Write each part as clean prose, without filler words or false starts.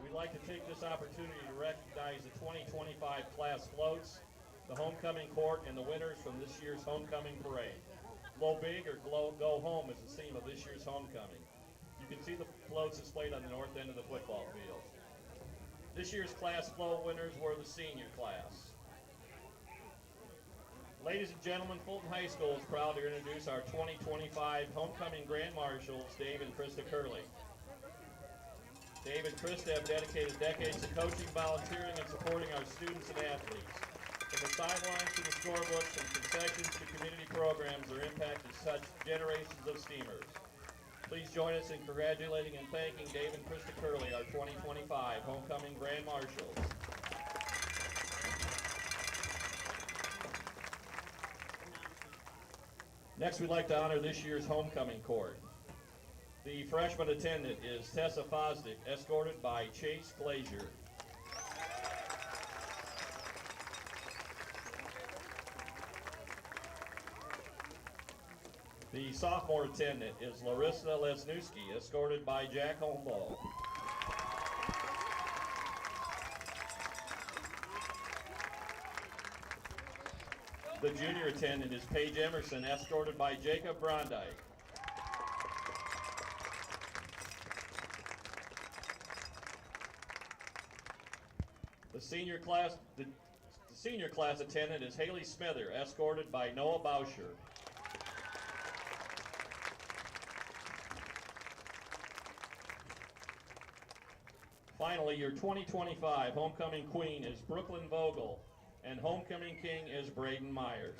we'd like to take this opportunity to recognize the 2025 class floats, the homecoming court, and the winners from this year's homecoming parade. Glow big or go home is the theme of this year's homecoming. You can see the floats displayed on the north end of the football field. This year's class float winners were the senior class. Ladies and gentlemen, Fulton High School is proud to introduce our 2025 homecoming grand marshals, Dave and Krista Curley. Dave and Krista have dedicated decades to coaching, volunteering, and supporting our students and athletes. From the sidelines to the scorebooks, from concessions to community programs, their impact has touched generations of Steamers. Please join us in congratulating and thanking Dave and Krista Curley, our 2025 homecoming grand marshals. Next, we'd like to honor this year's homecoming court. The freshman attendant is Tessa Fosdick, escorted by Chase Glazier. The sophomore attendant is Larissa Lesnewski, escorted by Jack Holmbo. The junior attendant is Paige Emerson, escorted by Jacob Brondike. The senior class attendant is Haley Smither, escorted by Noah Bauscher. Finally, your 2025 homecoming queen is Brooklyn Vogel, and homecoming king is Braden Myers.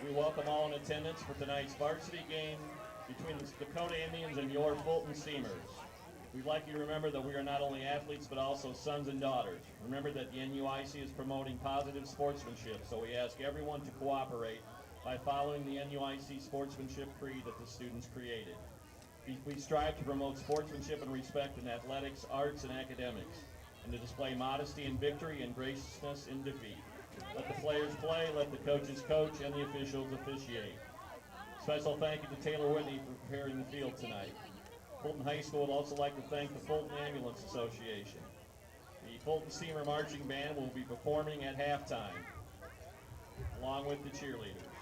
We welcome all in attendance for tonight's varsity game between the Dakota Indians and your Fulton Seamers. We'd like you to remember that we are not only athletes but also sons and daughters. Remember that the NUIC is promoting positive sportsmanship, so we ask everyone to cooperate by following the NUIC sportsmanship creed that the students created. We strive to promote sportsmanship and respect in athletics, arts, and academics, and to display modesty in victory and graciousness in defeat. Let the players play, let the coaches coach, and the officials officiate. Special thank you to Taylor Whitney for preparing the field tonight. Fulton High School would also like to thank the Fulton Ambulance Association. The Fulton Seamer Marching Band will be performing at halftime, along with the cheerleaders.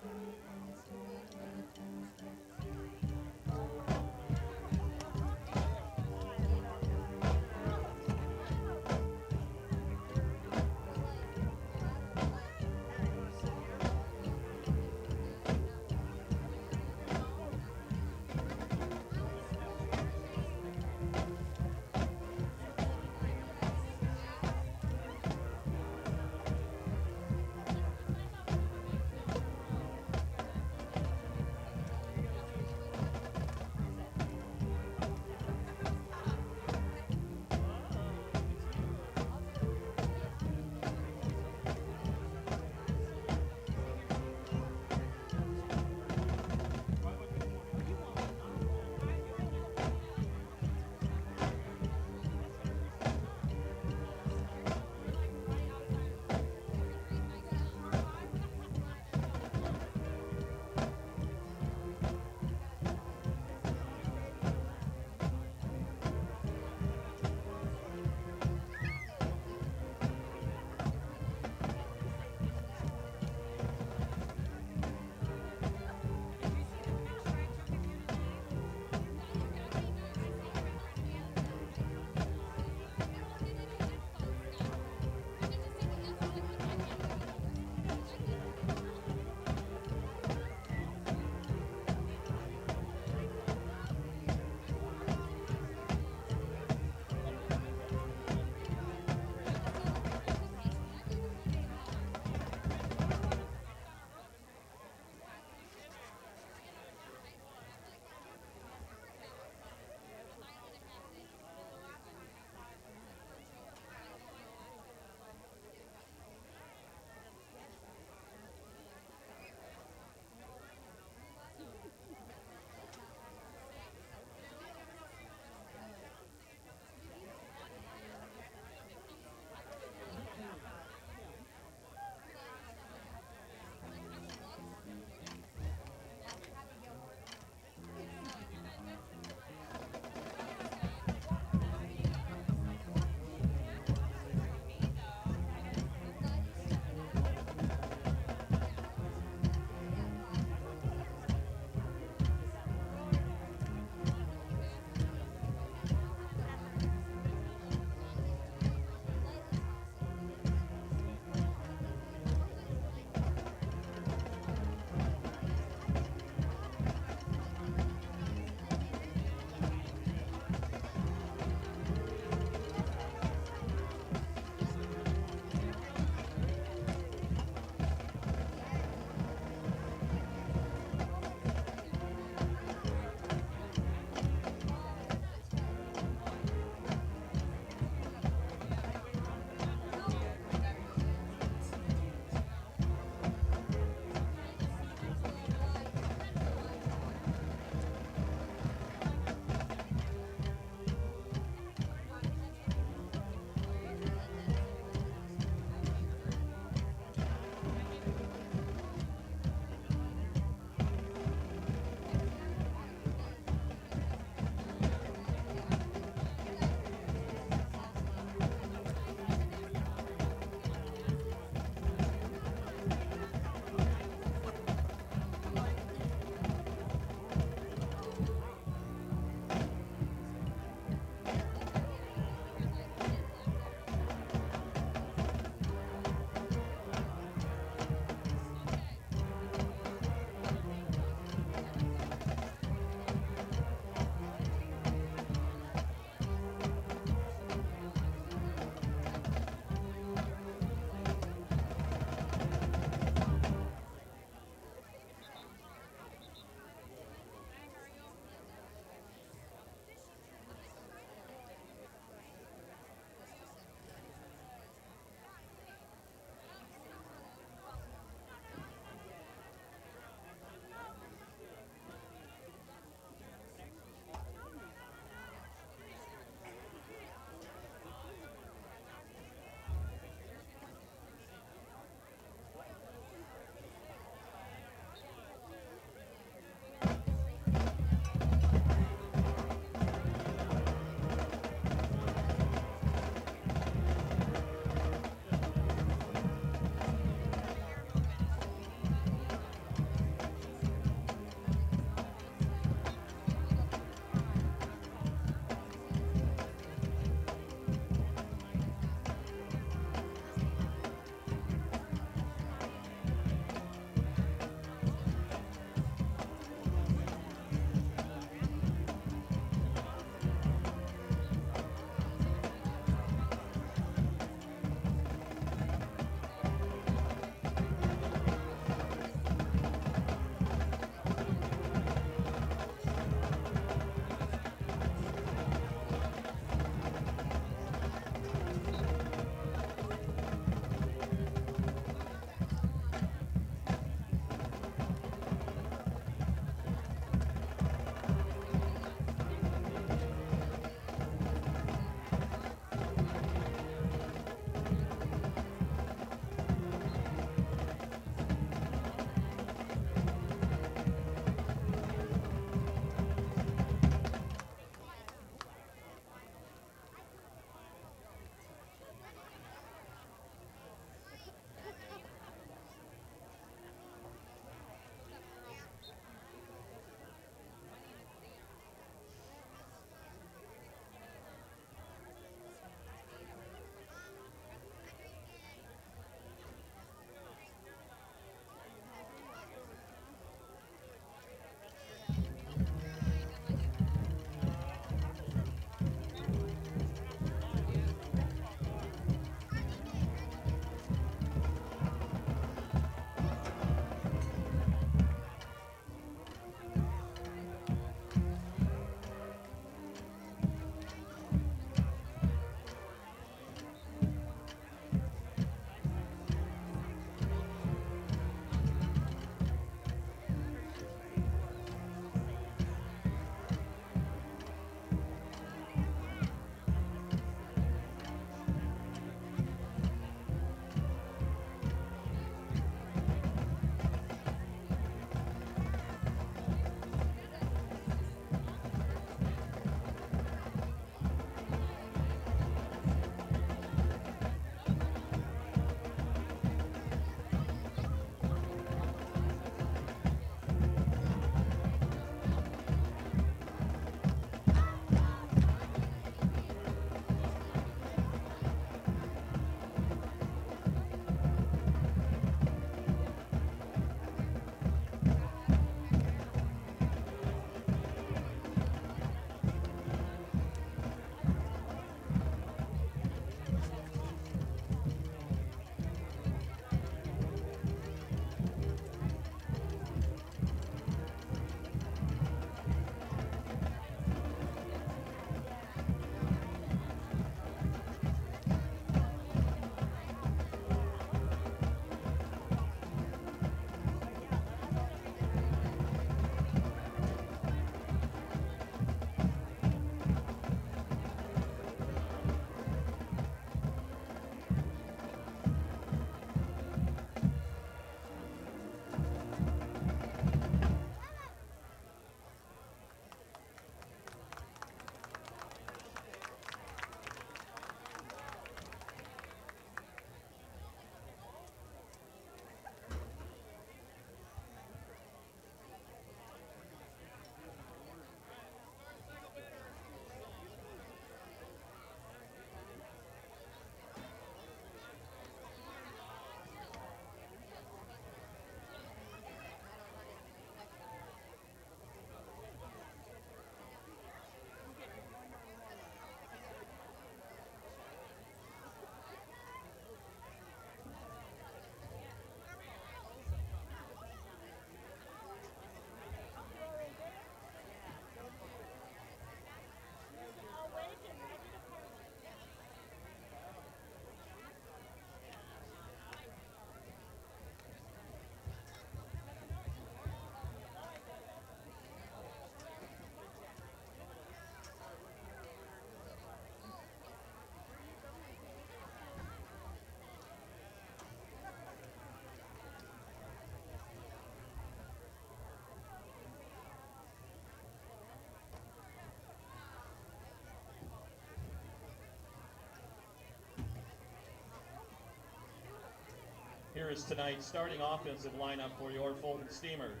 here is tonight's starting offensive lineup for your Fulton Steamers.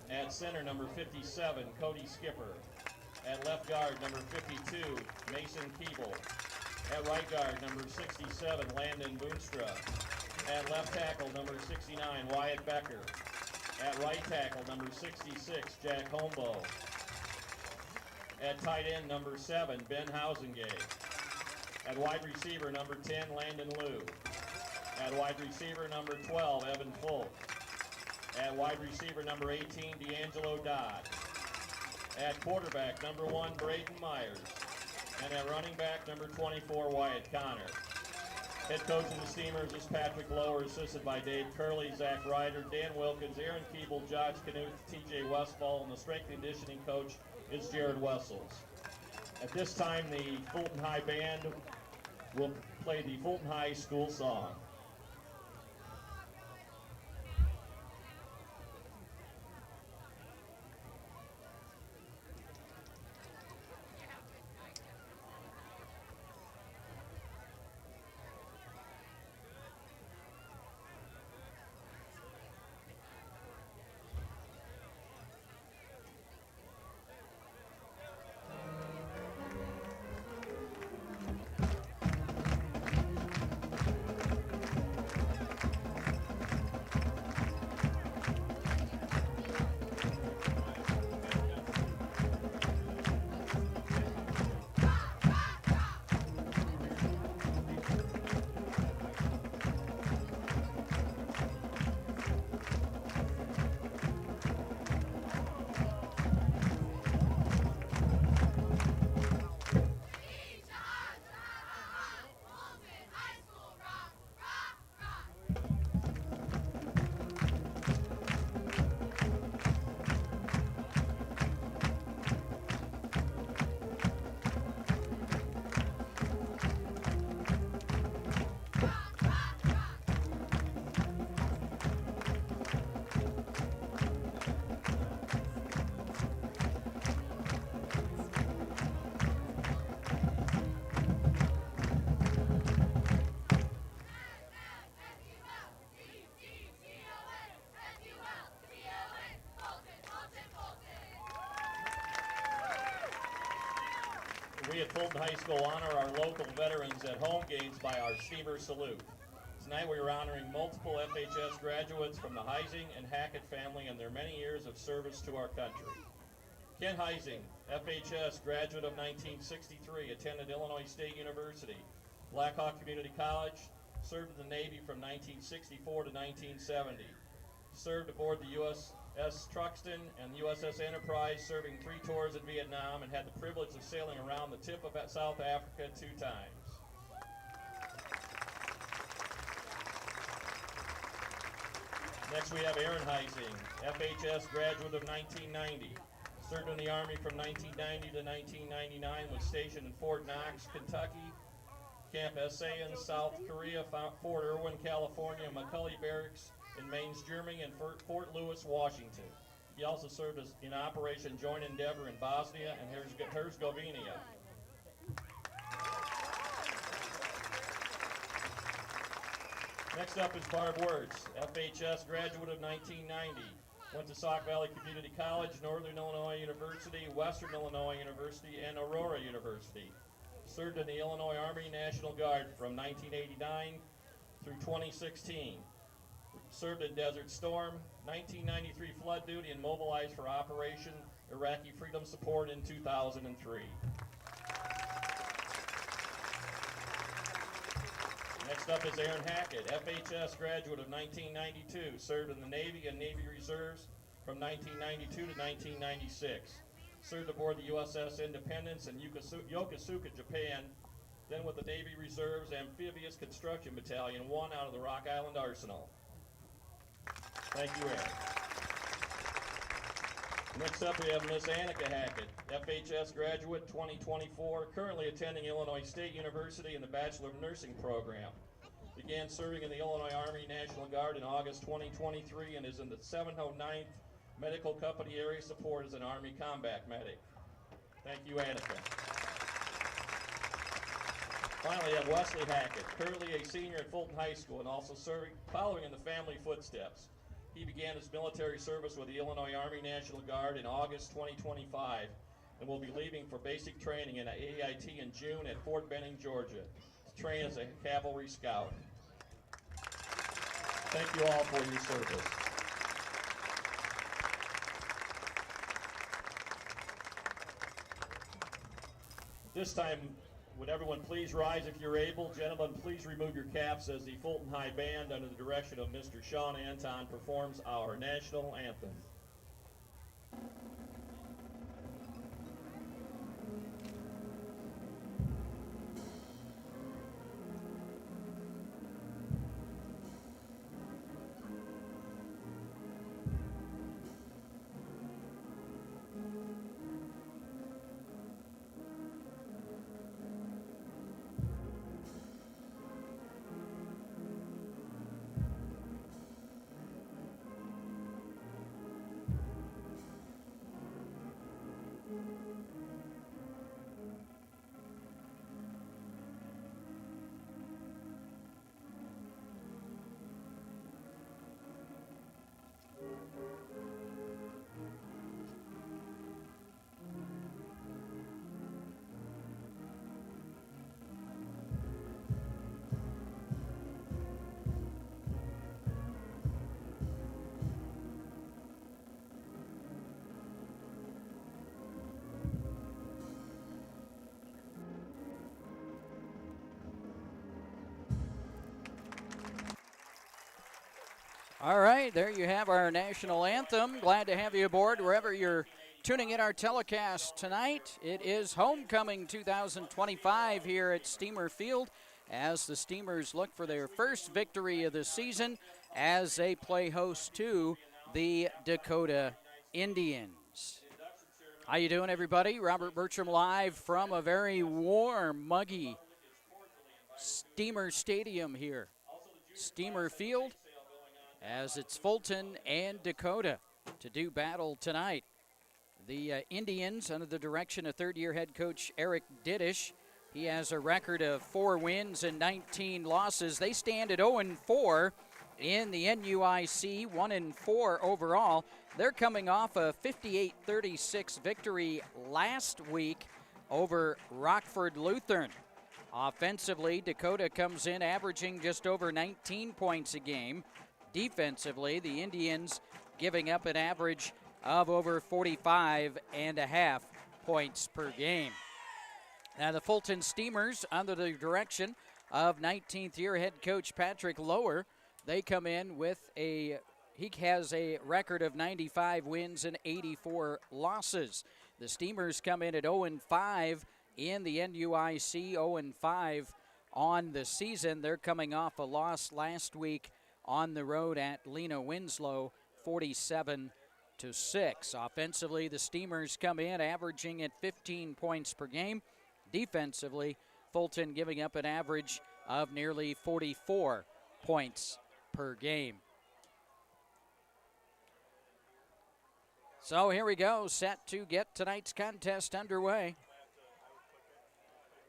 At center, number 57, Cody Skipper. At left guard, number 52, Mason Keeble. At right guard, number 67, Landon Boonstra. At left tackle, number 69, Wyatt Becker. At right tackle, number 66, Jack Holmbo. At tight end, number 7, Ben Housengate. At wide receiver, number 10, Landon Liu. At wide receiver, number 12, Evan Fulton. At wide receiver, number 18, D'Angelo Dodd. At quarterback, number 1, Braden Myers. And at running back, number 24, Wyatt Connor. Head coach of the Steamers is Patrick Lower, assisted by Dave Curley, Zach Ryder, Dan Wilkins, Aaron Keeble, Josh Canute, TJ Westfall, and the strength and conditioning coach is Jared Wessels. At this time, the Fulton High Band will play the Fulton High School song. We at Fulton High School honor our local veterans at home games by our Steamer Salute. Tonight we are honoring multiple FHS graduates from the Heising and Hackett family and their many years of service to our country. Ken Heising, FHS graduate of 1963, attended Illinois State University, Blackhawk Community College, served in the Navy from 1964 to 1970, served aboard the USS Truxtun and the USS Enterprise, serving 3 tours in Vietnam, and had the privilege of sailing around the tip of South Africa 2 times. Next we have Aaron Heising, FHS graduate of 1990, served in the Army from 1990 to 1999, was stationed in Fort Knox, Kentucky, Camp SA in South Korea, Fort Irwin, California, McCully Barracks in Mainz, Germany, and Fort Lewis, Washington. He also served in Operation Joint Endeavor in Bosnia and Herzegovina. Next up is Barb Wirtz, FHS graduate of 1990. Went to Sauk Valley Community College, Northern Illinois University, Western Illinois University, and Aurora University. Served in the Illinois Army National Guard from 1989 through 2016. Served in Desert Storm, 1993 flood duty, and mobilized for Operation Iraqi Freedom Support in 2003. Next up is Aaron Hackett, FHS graduate of 1992, served in the Navy and Navy Reserves from 1992 to 1996. Served aboard the USS Independence in Yokosuka, Japan, then with the Navy Reserves Amphibious Construction Battalion, 1 out of the Rock Island Arsenal. Thank you, Aaron. Next up we have Miss Annika Hackett, FHS graduate 2024, currently attending Illinois State University in the Bachelor of Nursing program. Began serving in the Illinois Army National Guard in August 2023 and is in the 709th Medical Company Area Support as an Army Combat Medic. Thank you, Annika. Finally, we have Wesley Hackett, currently a senior at Fulton High School and also following in the family footsteps. He began his military service with the Illinois Army National Guard in August 2025 and will be leaving for basic training in AIT in June at Fort Benning, Georgia, to train as a cavalry scout. Thank you all for your service. This time, would everyone please rise if you're able? Gentlemen, please remove your caps as the Fulton High Band, under the direction of Mr. Sean Anton, performs our national anthem. All right, there you have our national anthem. Glad to have you aboard wherever you're tuning in our telecast tonight. It is Homecoming 2025 here at Steamer Field as the Steamers look for their first victory of the season as they play host to the Dakota Indians. How you doing, everybody? Robert Bertram live from a very warm, muggy Steamer Stadium here, Steamer Field, as it's Fulton and Dakota to do battle tonight. The Indians, under the direction of third-year head coach Eric Diddish, he has a record of 4 wins and 19 losses. They stand at 0-4 in the NUIC, 1-4 overall. They're coming off a 58-36 victory last week over Rockford Lutheran. Offensively, Dakota comes in averaging just over 19 points a game. Defensively, the Indians giving up an average of over 45.5 points per game. Now the Fulton Steamers, under the direction of 19th year head coach Patrick Lower, they come in with he has a record of 95 wins and 84 losses. The Steamers come in at 0-5 in the NUIC, 0-5 on the season. They're coming off a loss last week on the road at Lena Winslow, 47-6. Offensively, the Steamers come in averaging at 15 points per game. Defensively, Fulton giving up an average of nearly 44 points per game. So here we go, set to get tonight's contest underway.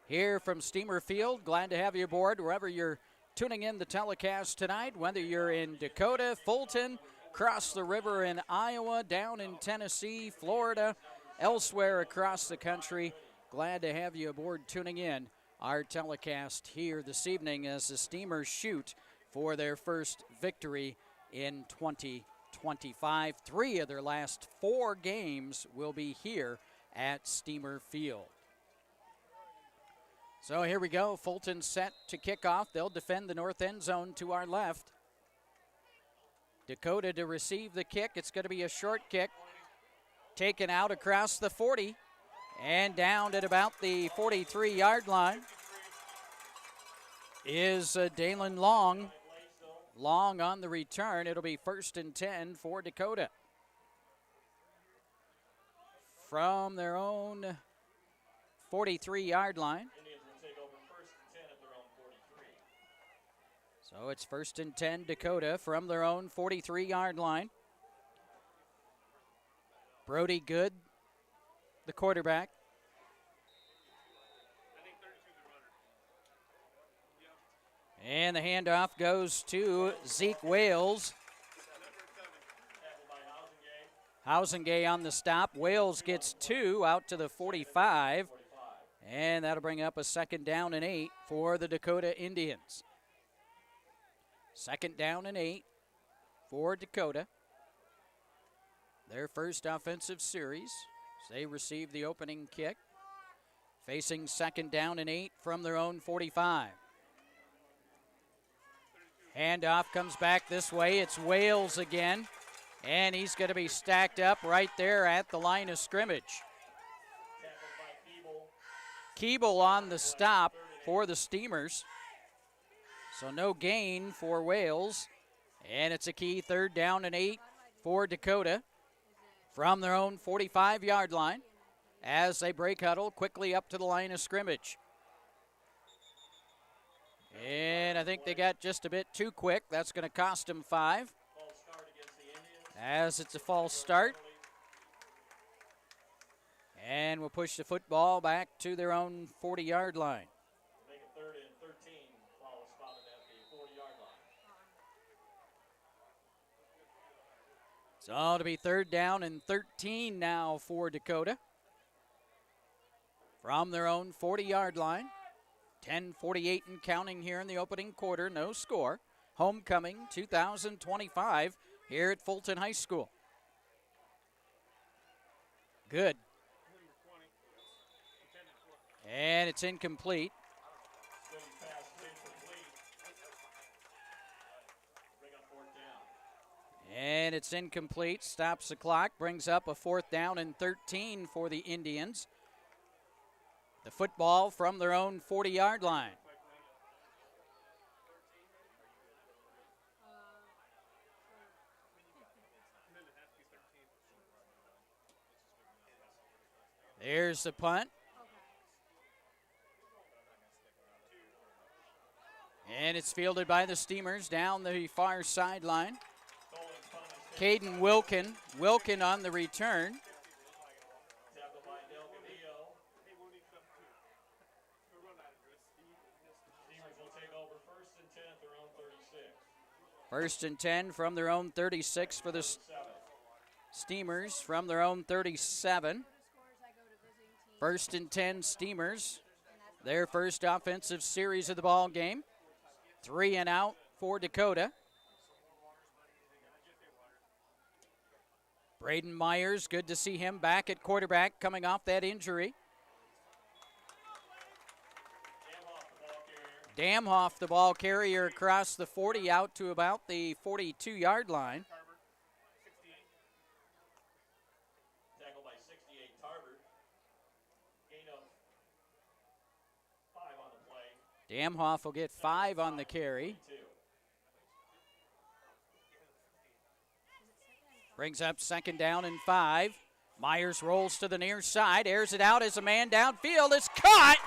Here from Steamer Field, glad to have you aboard wherever you're tuning in the telecast tonight, whether you're in Dakota, Fulton, across the river in Iowa, down in Tennessee, Florida, elsewhere across the country. Glad to have you aboard tuning in our telecast here this evening as the Steamers shoot for their first victory in 2025. 3 of their last 4 games will be here at Steamer Field. So here we go, Fulton set to kick off. They'll defend the north end zone to our left. Dakota to receive the kick. It's going to be a short kick. Taken out across the 40 and down at about the 43-yard line is Dalen Long. Long on the return. It'll be 1st and 10 for Dakota. From their own 43-yard line. So it's 1st and 10 Dakota from their own 43-yard line. Brody Good, the quarterback. And the handoff goes to Zeke Wales. Housengay on the stop. Wales gets 2 out to the 45. And that'll bring up a 2nd down and 8 for the Dakota Indians. 2nd down and 8 for Dakota. Their first offensive series. They receive the opening kick. Facing 2nd down and 8 from their own 45. Handoff comes back this way. It's Wales again. And he's going to be stacked up right there at the line of scrimmage. Keeble on the stop for the Steamers. So no gain for Wales. And it's a key 3rd down and 8 for Dakota from their own 45-yard line as they break huddle quickly up to the line of scrimmage. And I think they got just a bit too quick. That's going to cost them 5 as it's a false start. And we'll push the football back to their own 40-yard line. Make it 3rd and 13. Ball is spotted at the 40-yard line. So it'll be 3rd down and 13 now for Dakota. From their own 40-yard line. 10:48 and counting here in the opening quarter. No score. Homecoming 2025 here at Fulton High School. Good. And it's incomplete. And it's incomplete. Stops the clock. Brings up a 4th down and 13 for the Indians. The football from their own 40-yard line. There's the punt. And it's fielded by the Steamers down the far sideline. Caden Wilkin on the return. First and 10 from their own 36 for the Steamers from their own 37. 1st and 10 Steamers. Their first offensive series of the ball game. 3 and out for Dakota. Braden Myers, good to see him back at quarterback coming off that injury. Damhoff, the ball carrier, across the 40 out to about the 42-yard line. Tackled by 68 Tarver. Gain of 5 on the play. Damhoff will get 5 on the carry. Brings up 2nd down and 5. Myers rolls to the near side, airs it out as a man downfield. It's caught.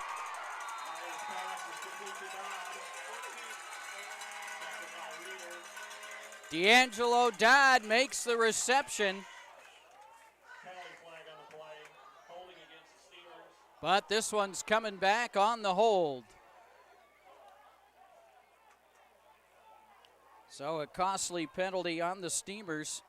D'Angelo Dodd makes the reception. But this one's coming back on the hold. So a costly penalty on the Steamers.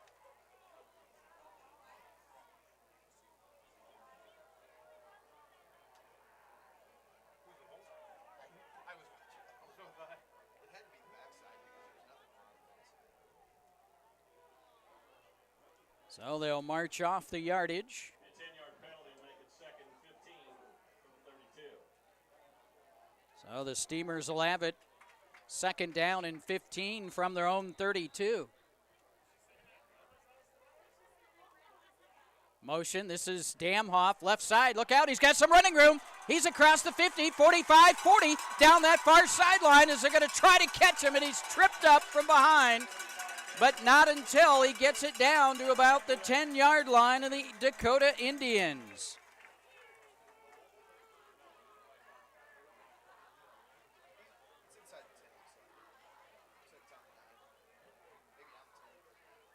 So they'll march off the yardage. A 10-yard penalty will make it 2nd and 15 from the 32. So the Steamers will have it 2nd down and 15 from their own 32. Motion, this is Damhoff, left side, look out, he's got some running room. He's across the 50, 45, 40, down that far sideline as they're going to try to catch him, and he's tripped up from behind. But not until he gets it down to about the 10-yard line of the Dakota Indians.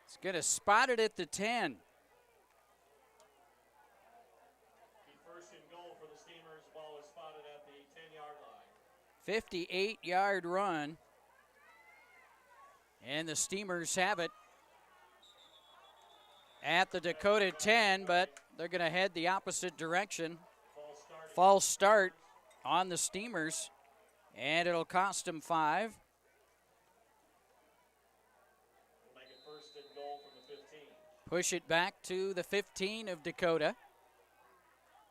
He's going to spot it at the 10. First and goal for the Steamers. Ball is spotted at the 10-yard line. 58-yard run. And the Steamers have it at the Dakota 10, but they're going to head the opposite direction. False start on the Steamers, and it'll cost them 5. Make it first and goal from the 15. Push it back to the 15 of Dakota.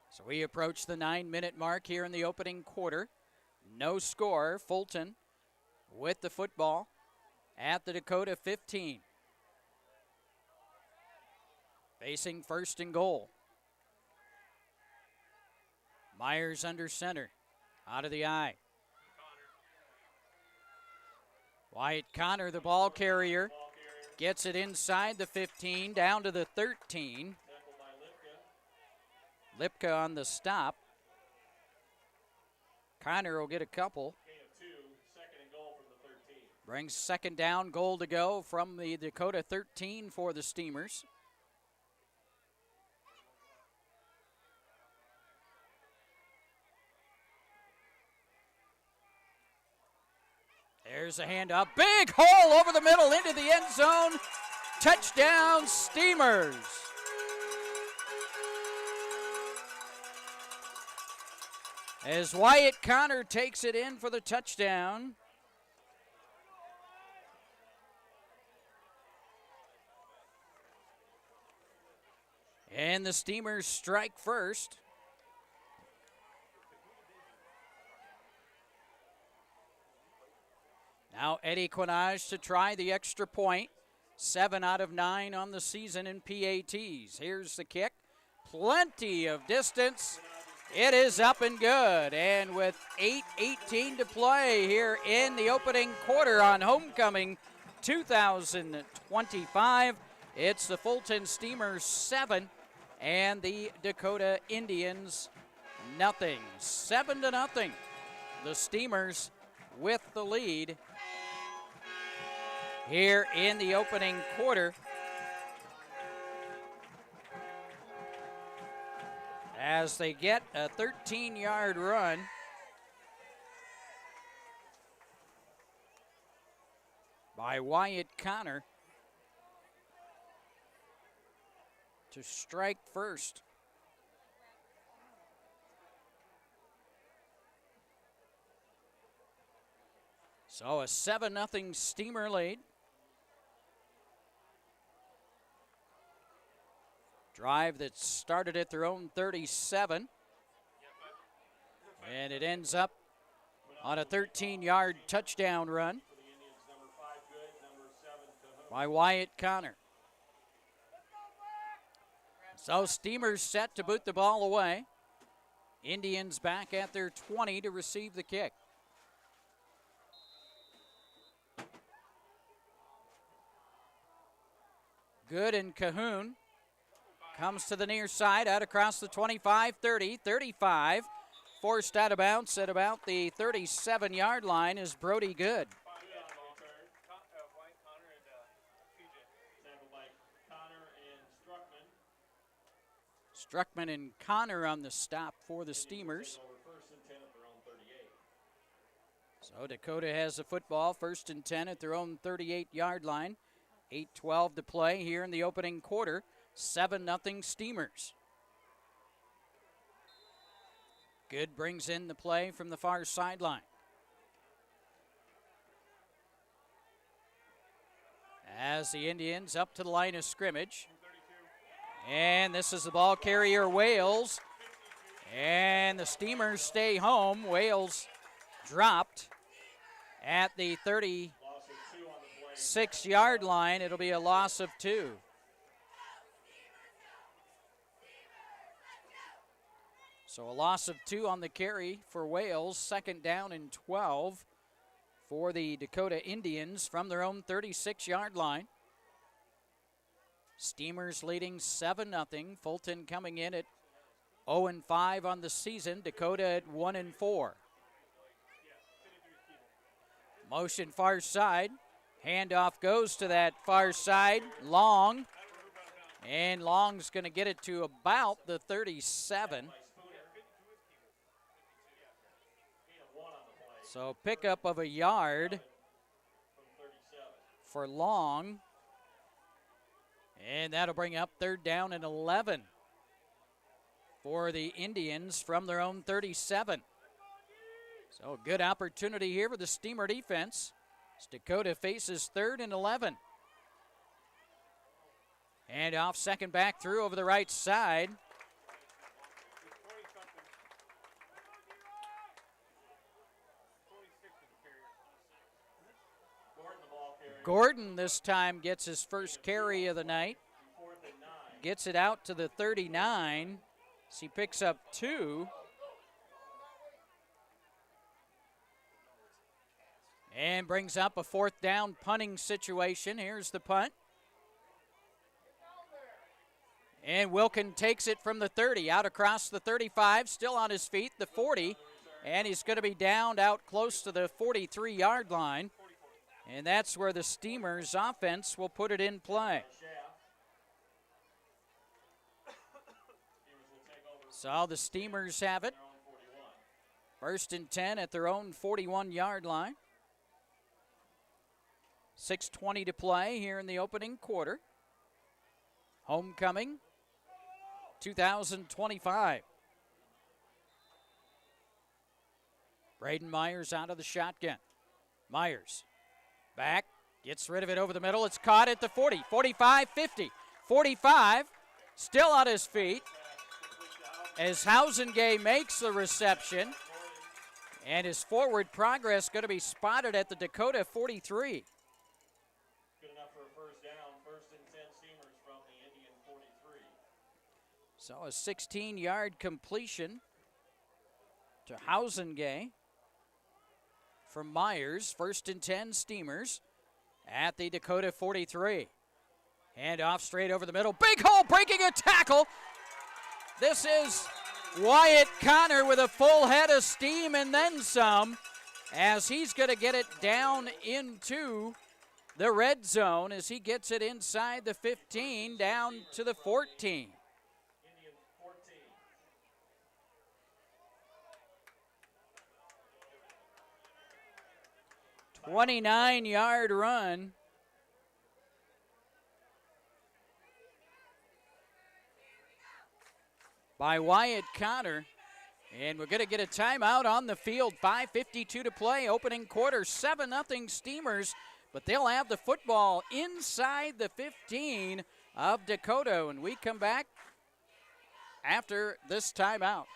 So we approach the 9-minute mark here in the opening quarter. No score. Fulton with the football at the Dakota 15. Facing first and goal. Myers under center. Out of the eye. Wyatt Connor, the ball carrier, gets it inside the 15, down to the 13. Lipka on the stop. Connor will get a couple. Brings second down, goal to go from the Dakota 13 for the Steamers. There's a handoff. Big hole over the middle into the end zone. Touchdown, Steamers. As Wyatt Connor takes it in for the touchdown. And the Steamers strike first. Now Eddie Quinage to try the extra point. 7 out of 9 on the season in PATs. Here's the kick. Plenty of distance. It is up and good. And with 8:18 to play here in the opening quarter on Homecoming 2025, it's the Fulton Steamers 7 and the Dakota Indians nothing. 7-0. The Steamers with the lead here in the opening quarter. As they get a 13-yard run by Wyatt Connor to strike first. So a 7-0 Steamer lead. Drive that started at their own 37. And it ends up on a 13-yard touchdown run by Wyatt Connor. So Steamers set to boot the ball away. Indians back at their 20 to receive the kick. Good and Cahoon comes to the near side, out across the 25, 30, 35. Forced out of bounds at about the 37-yard line is Brody Good. Struckman and Connor on the stop for the Steamers. So Dakota has the football, 1st and 10 at their own 38-yard line. 8:12 to play here in the opening quarter. 7-0 Steamers. Good brings in the play from the far sideline. As the Indians up to the line of scrimmage. And this is the ball carrier, Wales. And the Steamers stay home. Wales dropped at the 36-yard line. It'll be a loss of 2. So a loss of 2 on the carry for Wales. 2nd down and 12 for the Dakota Indians from their own 36-yard line. Steamers leading 7-0. Fulton coming in at 0-5 on the season. Dakota at 1-4. Motion far side. Handoff goes to that far side. Long. And Long's going to get it to about the 37. So pickup of a yard for Long. And that'll bring up 3rd down and 11 for the Indians from their own 37. So good opportunity here for the Steamer defense as Dakota faces 3rd and 11. And off second back through over the right side. Gordon this time gets his first carry of the night. Gets it out to the 39. So he picks up 2. And brings up a 4th down punting situation. Here's the punt. And Wilkin takes it from the 30, out across the 35, still on his feet, the 40. And he's going to be downed out close to the 43-yard line. And that's where the Steamers offense will put it in play. So the Steamers have it. 1st and 10 at their own 41-yard line. 6:20 to play here in the opening quarter. Homecoming 2025. Braden Myers out of the shotgun. Myers back, gets rid of it over the middle. It's caught at the 40, 45, 50, 45. Still on his feet as Hausengay makes the reception. And his forward progress going to be spotted at the Dakota 43. Good enough for a 1st down. 1st and 10 Steamers from the Indian 43. So a 16-yard completion to Hausengay from Myers. 1st and 10 Steamers at the Dakota 43. Hand off straight over the middle. Big hole, breaking a tackle. This is Wyatt Connor with a full head of steam and then some, as he's going to get it down into the red zone as he gets it inside the 15 down to the 14. 29-yard run. By Wyatt Connor. And we're going to get a timeout on the field. 5:52 to play. Opening quarter, 7-0 Steamers. But they'll have the football inside the 15 of Dakota. And we come back after this timeout.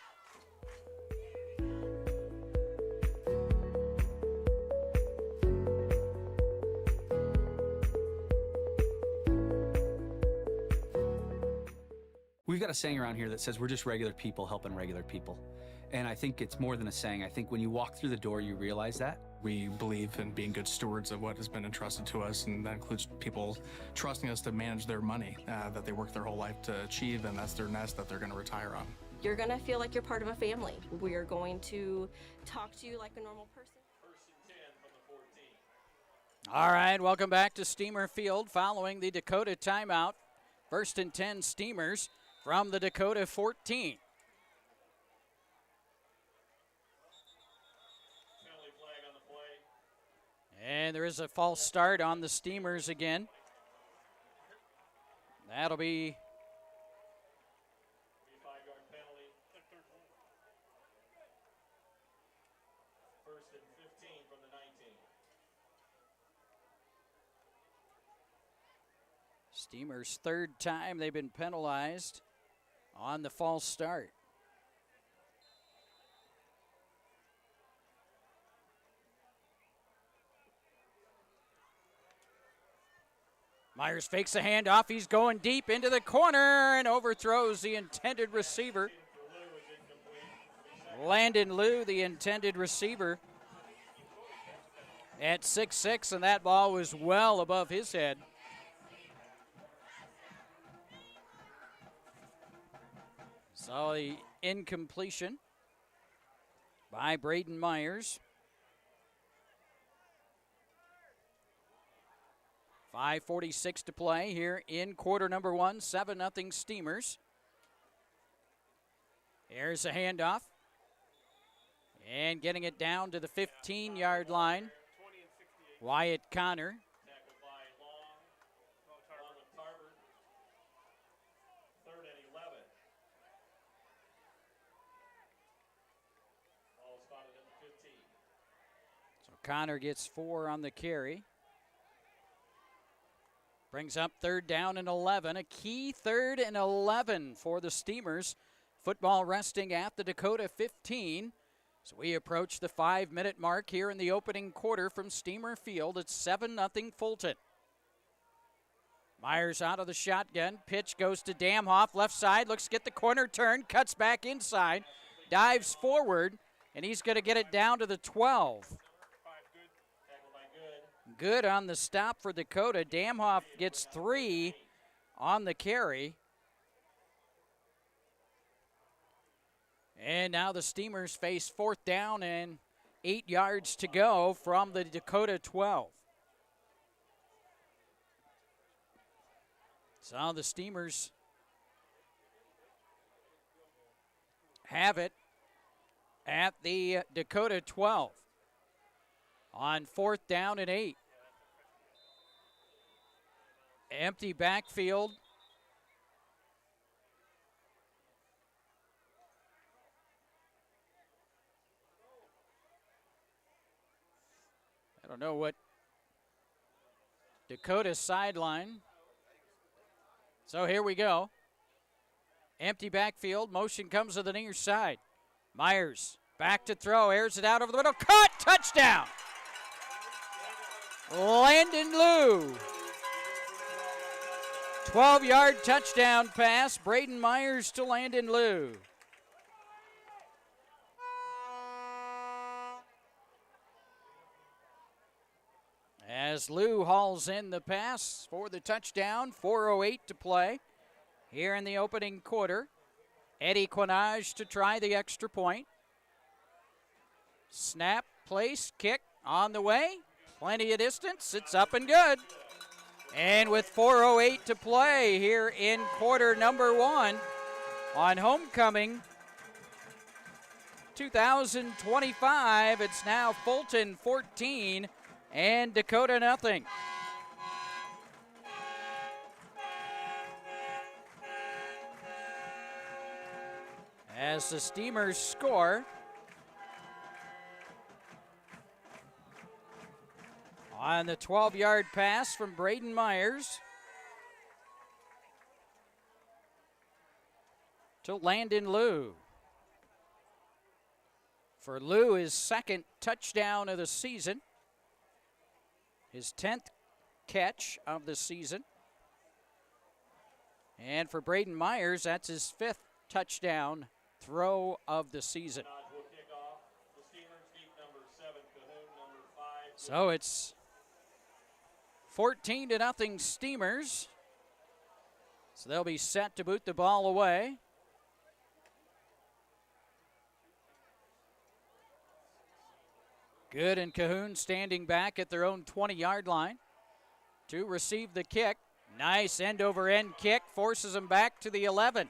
We've got a saying around here that says we're just regular people helping regular people. And I think it's more than a saying. I think when you walk through the door, you realize that. We believe in being good stewards of what has been entrusted to us, and that includes people trusting us to manage their money that they work their whole life to achieve, and that's their nest that they're going to retire on. You're going to feel like you're part of a family. We're going to talk to you like a normal person. 1st and 10 from the 14. All right, welcome back to Steamer Field following the Dakota timeout. 1st and 10 Steamers from the Dakota 14. Penalty flag on the play. And there is a false start on the Steamers again. That'll be 5-yard penalty. 1st and 15 from the 19. Steamers' 3rd time they've been penalized on the false start. Myers fakes a handoff. He's going deep into the corner and overthrows the intended receiver. Landon Liu, the intended receiver, at 6'6", and that ball was well above his head. So the incompletion by Braden Myers. 5:46 to play here in quarter number 1, 7-0 Steamers. Here's a handoff. And getting it down to the 15-yard line, Wyatt Connor. Tackled by Long with Tarver. 3rd and 11. Ball spotted at the 15. So Connor gets 4 on the carry. Brings up 3rd down and 11. A key 3rd and 11 for the Steamers. Football resting at the Dakota 15. So we approach the 5-minute mark here in the opening quarter from Steamer Field. It's 7-0 Fulton. Myers out of the shotgun. Pitch goes to Damhoff. Left side. Looks to get the corner turn. Cuts back inside. Dives forward. And he's going to get it down to the 12. Good on the stop for Dakota. Damhoff gets 3 on the carry. And now the Steamers face 4th down and 8 yards to go from the Dakota 12. So the Steamers have it at the Dakota 12 on 4th down and 8. Empty backfield. I don't know what Dakota's sideline. So here we go. Empty backfield. Motion comes to the near side. Myers back to throw. Airs it out over the middle. Caught. Touchdown. Landon Liu. 12-yard touchdown pass. Braden Myers to Landon Liu. As Liu hauls in the pass for the touchdown, 4:08 to play here in the opening quarter. Eddie Quinage to try the extra point. Snap, place, kick on the way. Plenty of distance. It's up and good. And with 4:08 to play here in quarter number 1 on homecoming 2025, it's now Fulton 14 and Dakota nothing. As the Steamers score on the 12-yard pass from Braden Myers to Landon Liu. For Liu, his 2nd touchdown of the season. His 10th catch of the season. And for Braden Myers, that's his 5th touchdown throw of the season. So it's 14-0 Steamers. So they'll be set to boot the ball away. Good and Cahoon standing back at their own 20-yard line to receive the kick. Nice end-over-end kick, forces them back to the 11.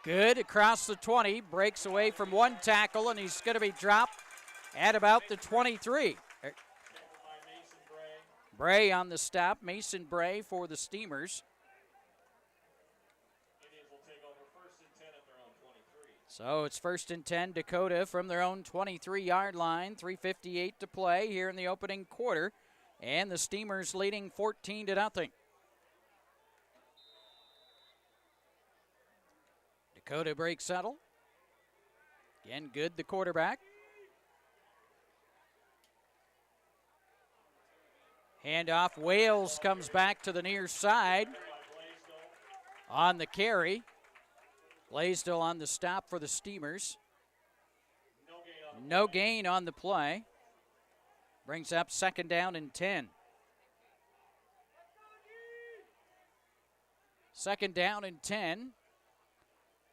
Good across the 20, breaks away from one tackle, and he's going to be dropped at about the 23. Bray on the stop, Mason Bray for the Steamers. So it's 1st and 10, Dakota from their own 23-yard line. 3:58 to play here in the opening quarter. And the Steamers leading 14-0. Dakota breaks settle. Again, Good, the quarterback. Handoff, Wales comes back to the near side on the carry. Blaisdell on the stop for the Steamers. No gain on the play. Brings up 2nd down and 10. 2nd down and 10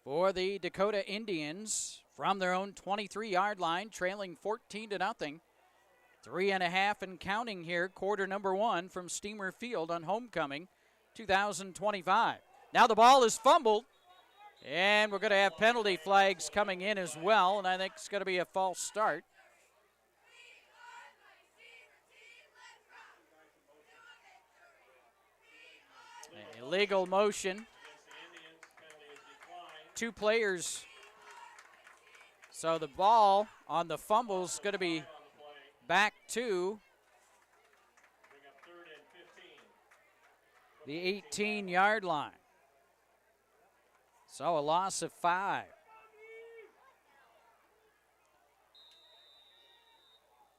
for the Dakota Indians from their own 23-yard line, trailing 14-0. 3.5 and counting here, quarter number 1 from Steamer Field on homecoming 2025. Now the ball is fumbled. And we're going to have penalty flags coming in as well, and I think it's going to be a false start. Illegal motion. 2 players. So the ball on the fumble is going to be back to the 18-yard line. So a loss of 5.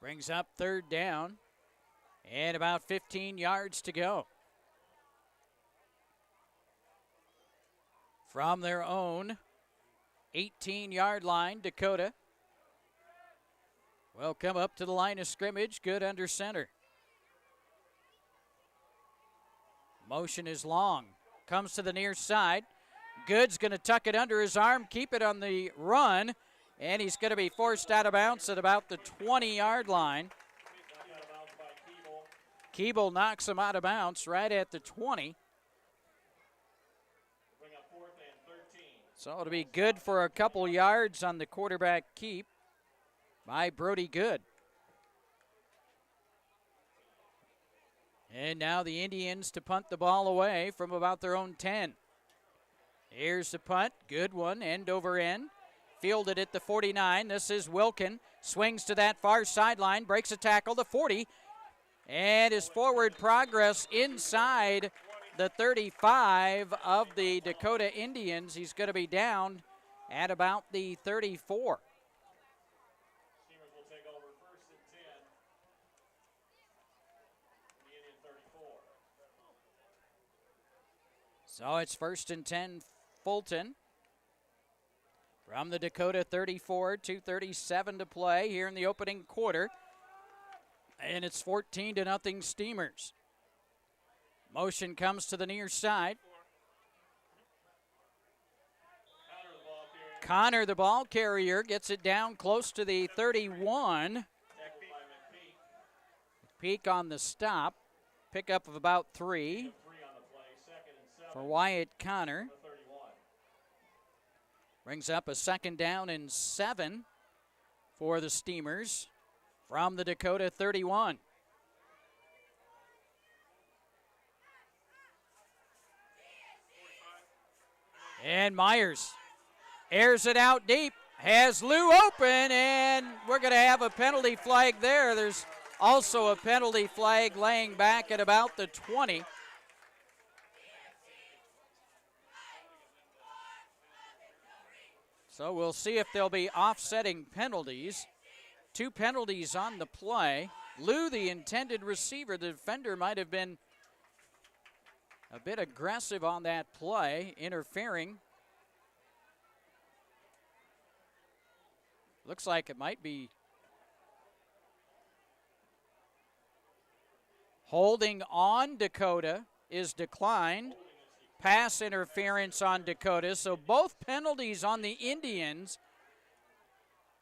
Brings up 3rd down and about 15 yards to go. From their own 18-yard line, Dakota will come up to the line of scrimmage, good under center. Motion is long, comes to the near side. Good's going to tuck it under his arm, keep it on the run, and he's going to be forced out of bounds at about the 20-yard line. Keeble knocks him out of bounds right at the 20. So it'll be good for a couple yards on the quarterback keep by Brody Good. And now the Indians to punt the ball away from about their own 10. Here's the punt, good one, end over end. Fielded at the 49, this is Wilkin. Swings to that far sideline, breaks a tackle, the 40. And his forward progress inside the 35 of the Dakota Indians. He's going to be down at about the 34. Steamers will take over 1st and 10. The Indian 34. So it's 1st and 10, Fulton. From the Dakota 34, 2:37 to play here in the opening quarter. And it's 14-0 Steamers. Motion comes to the near side. Connor, the ball carrier, gets it down close to the 31. Peak on the stop. Pickup of about 3 for Wyatt Connor. Brings up a 2nd down and 7 for the Steamers from the Dakota 31. And Myers airs it out deep, has Lou open, and we're going to have a penalty flag there. There's also a penalty flag laying back at about the 20. So we'll see if there'll be offsetting penalties. 2 penalties on the play. Lou, the intended receiver, the defender might have been a bit aggressive on that play, interfering. Looks like it might be holding on. Dakota is declined. Pass interference on Dakota. So both penalties on the Indians.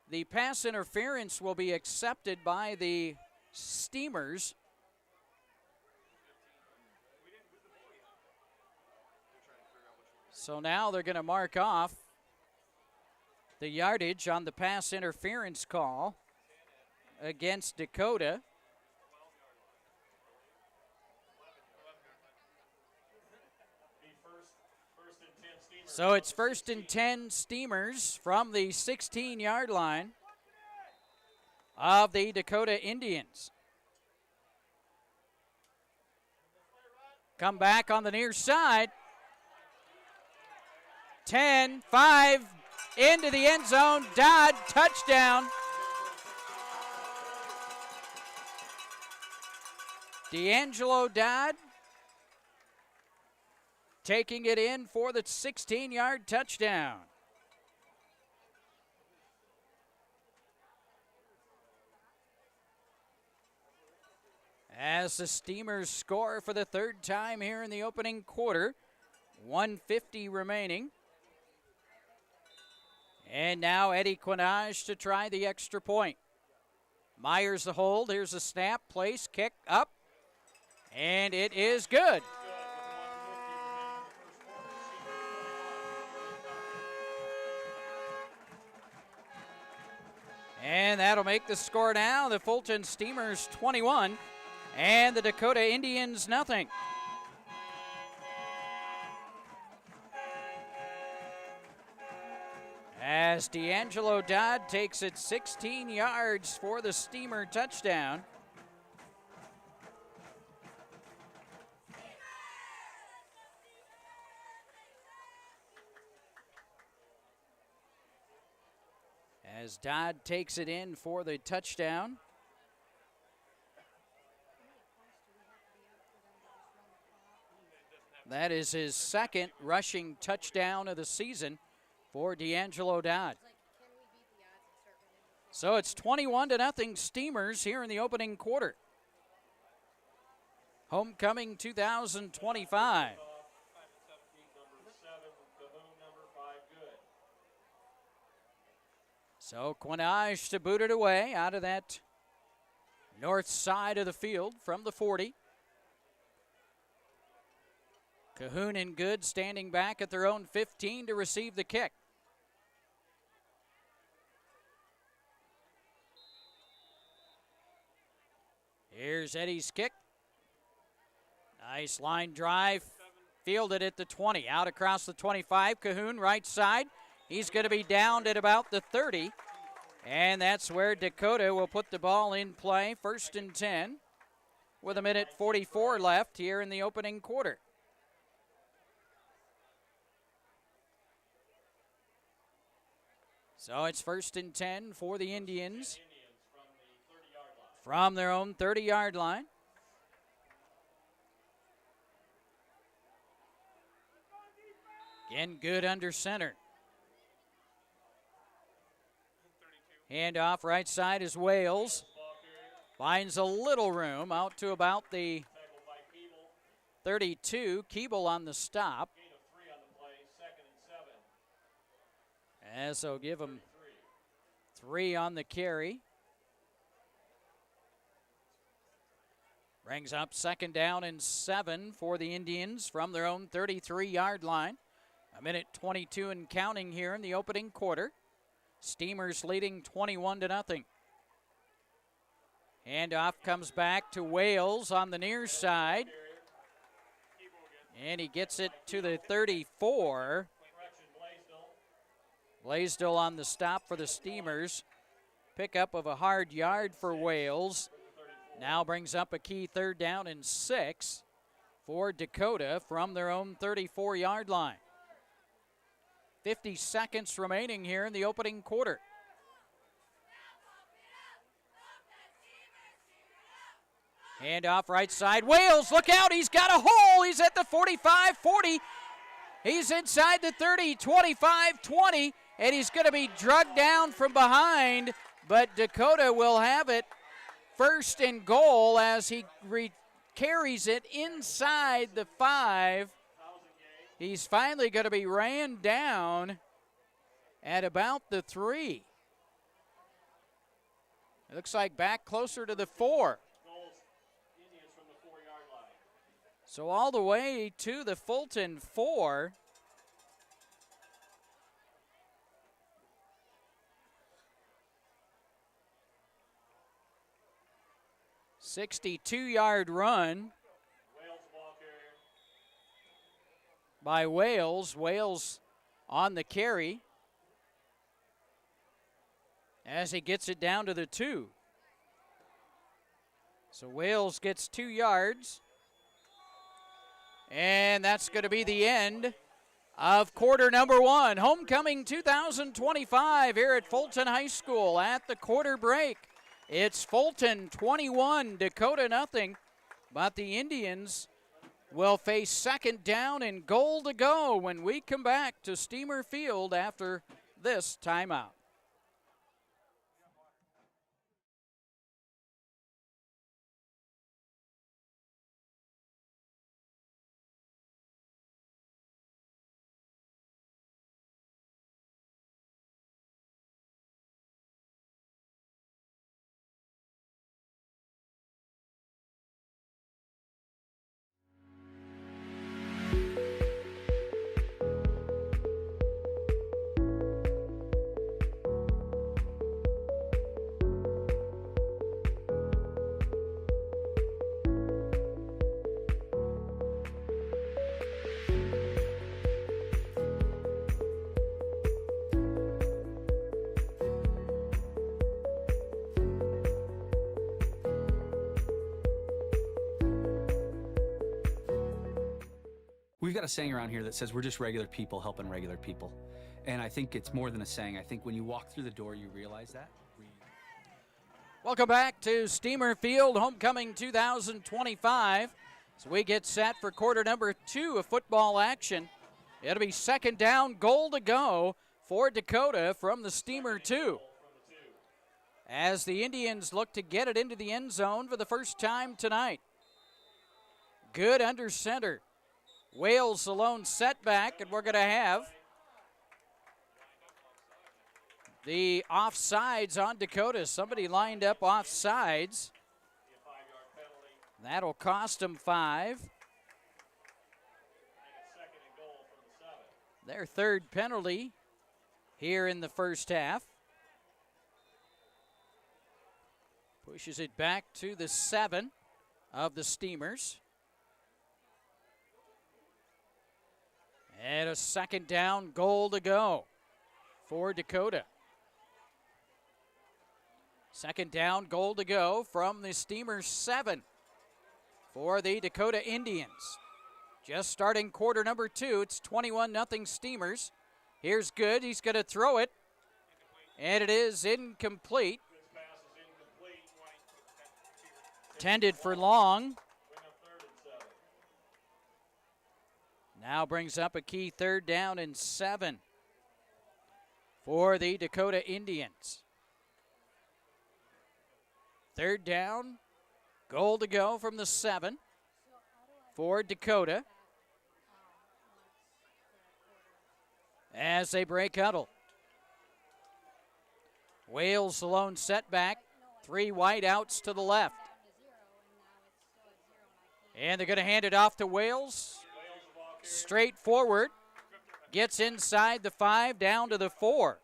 The pass interference will be accepted by the Steamers. So now they're going to mark off the yardage on the pass interference call against Dakota. So it's 1st and 10 Steamers from the 16-yard line of the Dakota Indians. Come back on the near side. 10, 5, into the end zone. Dodd, touchdown. D'Angelo Dodd taking it in for the 16-yard touchdown. As the Steamers score for the 3rd time here in the opening quarter, 1:50 remaining. And now Eddie Quinage to try the extra point. Myers the hold. Here's a snap, place, kick, up. And it is good. And that'll make the score now. The Fulton Steamers 21 and the Dakota Indians nothing. As D'Angelo Dodd takes it 16 yards for the Steamer touchdown. As Dodd takes it in for the touchdown. That is his second rushing touchdown of the season for D'Angelo Dodd. So it's 21-0 Steamers here in the opening quarter. Homecoming 2025. So Quinage to boot it away out of that north side of the field from the 40. Cahoon and Good standing back at their own 15 to receive the kick. Here's Eddie's kick. Nice line drive. Fielded at the 20. Out across the 25. Cahoon right side. He's going to be downed at about the 30. And that's where Dakota will put the ball in play. 1st and 10 with 1:44 left here in the opening quarter. So it's 1st and 10 for the Indians from their own 30-yard line. Again, Good under center. Handoff right side is Wales. Finds a little room out to about the 32. Keeble on the stop. As they'll give him 3 on the carry. Brings up 2nd down and 7 for the Indians from their own 33-yard line. 1:22 and counting here in the opening quarter. Steamers leading 21-0. Handoff comes back to Wales on the near side. And he gets it to the 34. Blaisdell on the stop for the Steamers. Pickup of a hard yard for Wales. Now brings up a key 3rd down and 6 for Dakota from their own 34-yard line. 50 seconds remaining here in the opening quarter. Handoff right side. Wales, look out. He's got a hole. He's at the 45, 40. He's inside the 30, 25, 20. And he's going to be drugged down from behind. But Dakota will have it 1st and goal as he carries it inside the 5. He's finally going to be ran down at about the 3. It looks like back closer to the 4. So all the way to the Fulton 4. "62-yard run by Wales. Wales on the carry as he gets it down to the 2. So Wales gets 2 yards. And that's going to be the end of quarter number 1. Homecoming 2025 here at Fulton High School at the quarter break. It's Fulton 21, Dakota nothing. But the Indians will face 2nd down and goal to go when we come back to Steamer Field after this timeout. We've got a saying around here that says we're just regular people helping regular people. And I think it's more than a saying. I think when you walk through the door, you realize that. Welcome back to Steamer Field Homecoming 2025. So we get set for quarter number 2 of football action. It'll be second down, goal to go for Dakota from the Steamer 2. As the Indians look to get it into the end zone for the first time tonight. Good under center. Wales the lone setback, and we're going to have the offsides on Dakota. Somebody lined up offsides. That'll cost them 5. Their third penalty here in the first half. Pushes it back to the 7 of the Steamers. And a second down, goal to go for Dakota. Second down, goal to go from the Steamer 7 for the Dakota Indians. Just starting quarter number 2, it's 21-0 Steamers. Here's Good, he's going to throw it, and it is incomplete. Tended for long. Now brings up a key third down and 7 for the Dakota Indians. Third down, goal to go from the 7 for Dakota. As they break huddle. Wales the lone setback, 3 wide outs to the left. And they're going to hand it off to Wales. Straight forward. Gets inside the 5, down to the 4.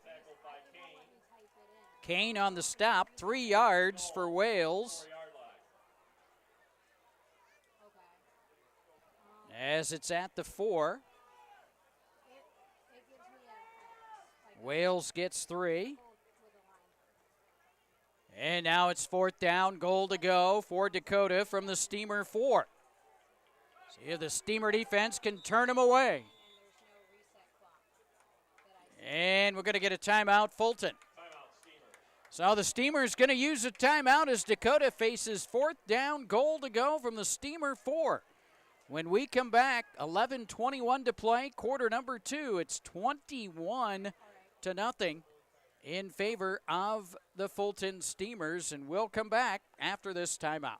Kane on the stop, 3 yards for Wales. As it's at the 4. Wales gets 3. And now it's fourth down, goal to go for Dakota from the Steamer 4. See if the Steamer defense can turn them away. And we're going to get a timeout, Fulton. So the Steamer's going to use a timeout as Dakota faces fourth down, goal to go from the Steamer 4. When we come back, 11:21 to play, quarter number 2. It's 21-0 in favor of the Fulton Steamers, and we'll come back after this timeout.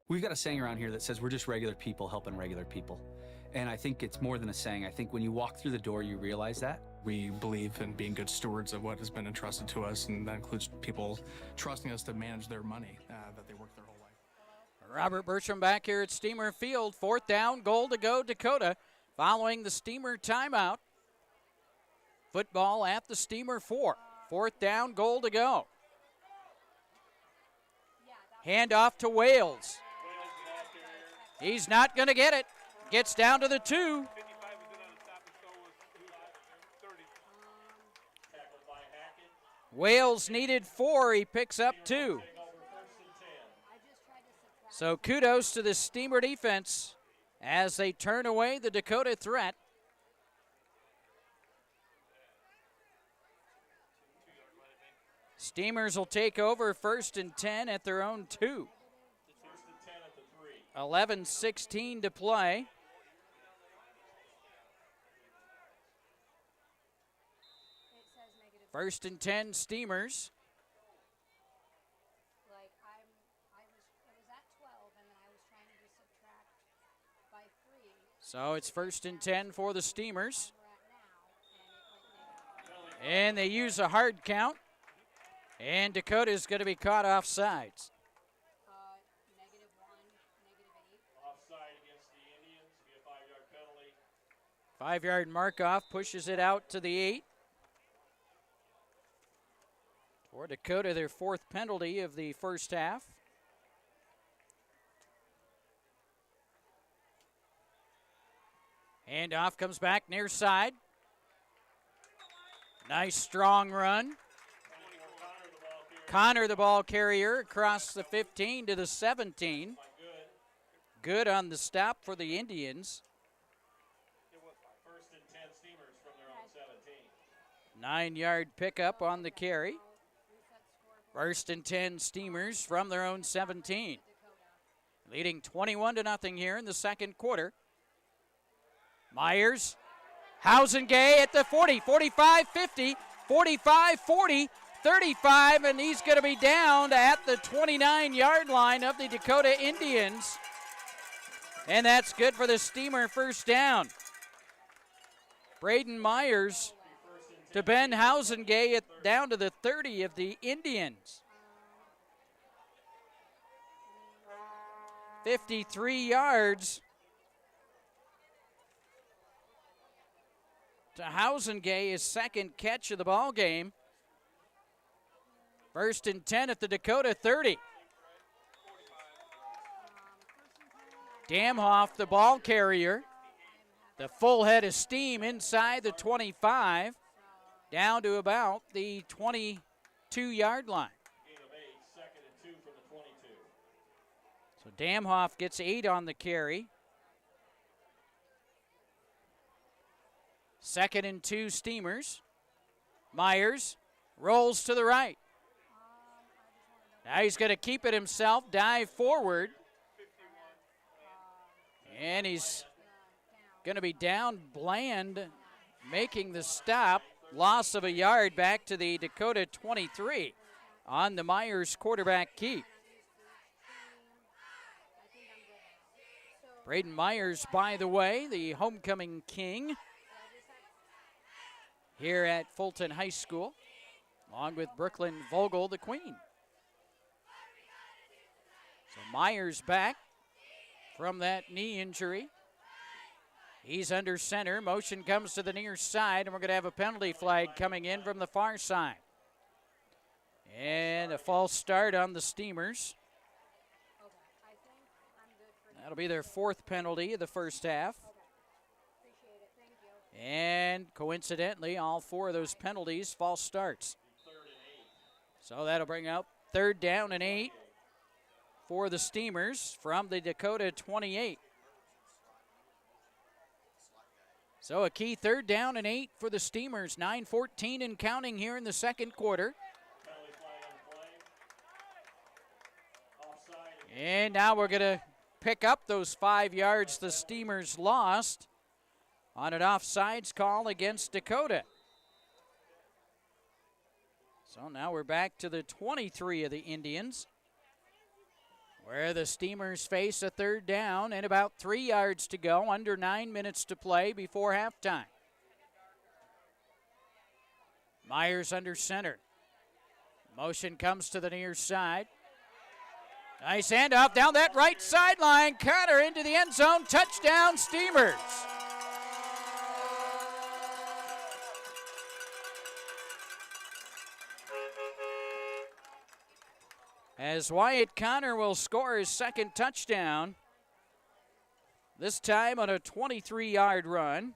We've got a saying around here that says we're just regular people helping regular people. And I think it's more than a saying. I think when you walk through the door, you realize that. We believe in being good stewards of what has been entrusted to us, and that includes people trusting us to manage their money that they work their whole life. Robert Bertram back here at Steamer Field. Fourth down, goal to go Dakota following the Steamer timeout. Football at the Steamer 4. Fourth down, goal to go. Hand off to Wales. He's not going to get it. Gets down to the 2. Wales needed 4. He picks up 2. So kudos to the Steamer defense as they turn away the Dakota threat. Steamers will take over 1st and 10 at their own 2. 11:16 to play. First and 10 Steamers. So it's 1st and 10 for the Steamers. And they use a hard count. And Dakota's going to be caught off sides. Offside against the Indians, be a 5-yard 5-yard mark-off pushes it out to the 8. For Dakota, their 4th penalty of the first half. Handoff comes back near side. Nice strong run. Connor, the ball carrier, across the 15 to the 17. Good on the stop for the Indians. First and 10 Steamers from their own 17. 9-yard pickup on the carry. First and 10 Steamers from their own 17. Leading 21-0 here in the second quarter. Myers, Housengay at the 40, 45, 50, 45, 40, 35, and he's going to be down at the 29-yard line of the Dakota Indians. And that's good for the Steamer first down. Braden Myers to Ben Housengay down to the 30 of the Indians. 53 yards to Housengay, his second catch of the ball game. First and 10 at the Dakota 30. Damhoff, the ball carrier. The full head of steam inside the 25, down to about the 22-yard line. Gain of 8, 2nd and 2 from the 22. So Damhoff gets 8 on the carry. 2nd and 2 Steamers. Myers rolls to the right. Now he's going to keep it himself, dive forward. And he's going to be down. Bland making the stop. Loss of a yard back to the Dakota 23 on the Myers quarterback keep. Braden Myers, by the way, the homecoming king here at Fulton High School, along with Brooklyn Vogel, the queen. So Myers back from that knee injury. He's under center. Motion comes to the near side, and we're going to have a penalty flag coming in from the far side. And a false start on the Steamers. That'll be their 4th penalty of the first half. And coincidentally, all 4 of those penalties, false starts. So that'll bring up 3rd down and 8 for the Steamers from the Dakota 28. So a key 3rd down and 8 for the Steamers. 9:14 and counting here in the second quarter. And now we're going to pick up those 5 yards the Steamers lost on an offsides call against Dakota. So now we're back to the 23 of the Indians, where the Steamers face a 3rd down and about 3 yards to go, under 9 minutes to play before halftime. Myers under center. Motion comes to the near side. Nice handoff down that right sideline. Connor into the end zone. Touchdown, Steamers. As Wyatt Connor will score his 2nd touchdown, this time on a 23-yard run.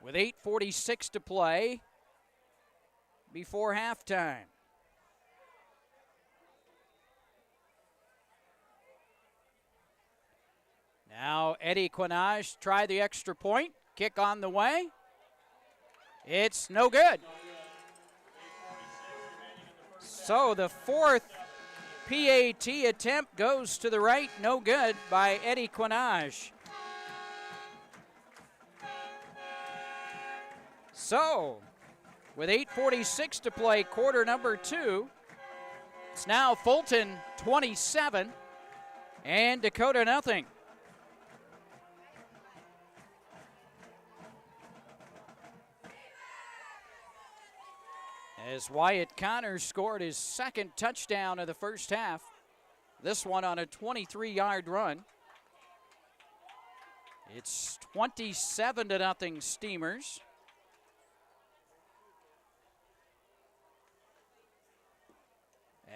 With 8:46 to play before halftime. Now Eddie Quinage try the extra point. Kick on the way. It's no good. So the 4th PAT attempt goes to the right, no good by Eddie Quinage. So, with 8:46 to play, quarter number 2, it's now Fulton 27 and Dakota nothing. As Wyatt Connor scored his 2nd touchdown of the first half, this one on a 23-yard run. It's 27-0 Steamers.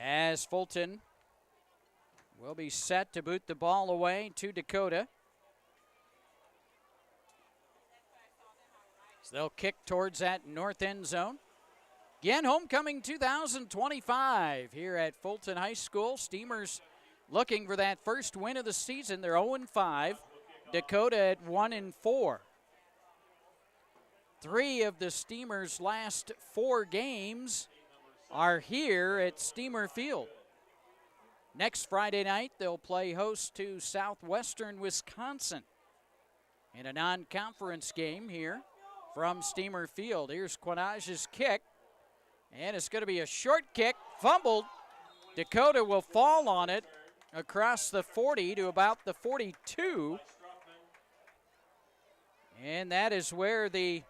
As Fulton will be set to boot the ball away to Dakota. So they'll kick towards that north end zone. Again, homecoming 2025 here at Fulton High School. Steamers looking for that first win of the season. They're 0-5. Dakota at 1-4. 3 of the Steamers' last 4 games are here at Steamer Field. Next Friday night, they'll play host to Southwestern Wisconsin in a non-conference game here from Steamer Field. Here's Quinage's kick, and it's going to be a short kick, fumbled. Dakota will fall on it across the 40 to about the 42. And that is where the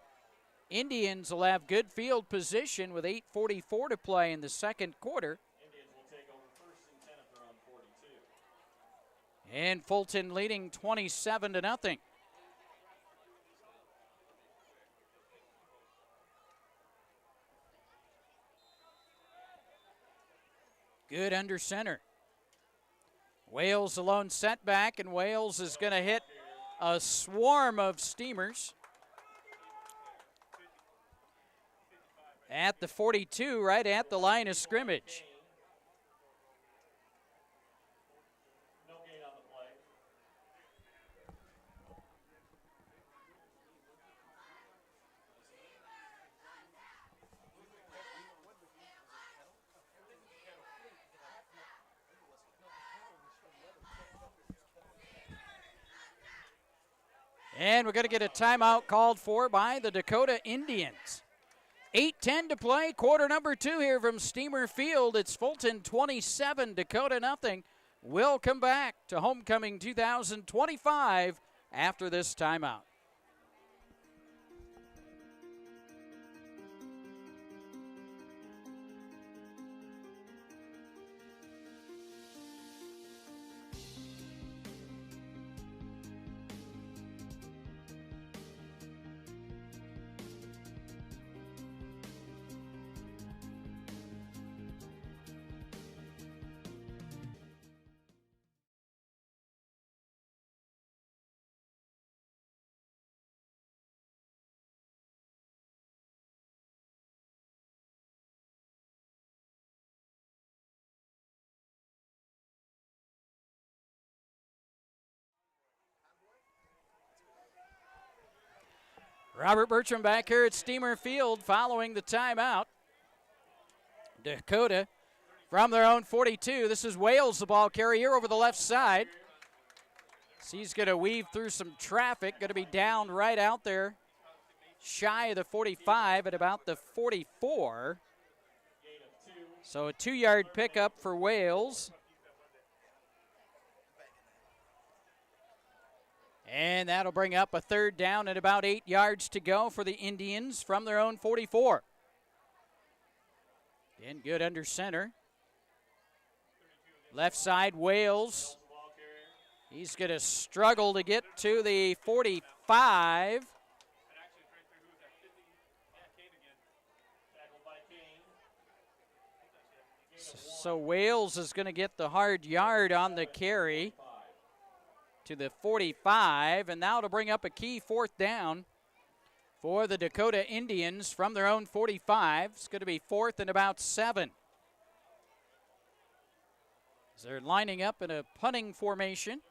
Indians will have good field position with 8:44 to play in the second quarter. Indians will take over first and 10 at their own 42. And Fulton leading 27-0. Good under center. Wales alone setback, and Wales is going to hit a swarm of Steamers at the 42, right at the line of scrimmage. No gain on the play. And we're going to get a timeout called for by the Dakota Indians. 8:10 to play, quarter number 2 here from Steamer Field. It's Fulton 27, Dakota nothing. We'll come back to homecoming 2025 after this timeout. Robert Bertram back here at Steamer Field following the timeout. Dakota from their own 42. This is Wales, the ball carrier over the left side. So he's going to weave through some traffic. Going to be down right out there, shy of the 45 at about the 44. So a 2-yard pickup for Wales. And that'll bring up a third down at about 8 yards to go for the Indians from their own 44. Again, good under center. Left side, Wales. He's going to struggle to get to the 45. So Wales is going to get the hard yard on the carry to the 45, and now to bring up a key 4th down for the Dakota Indians from their own 45. It's going to be 4th and about 7. As they're lining up in a punting formation.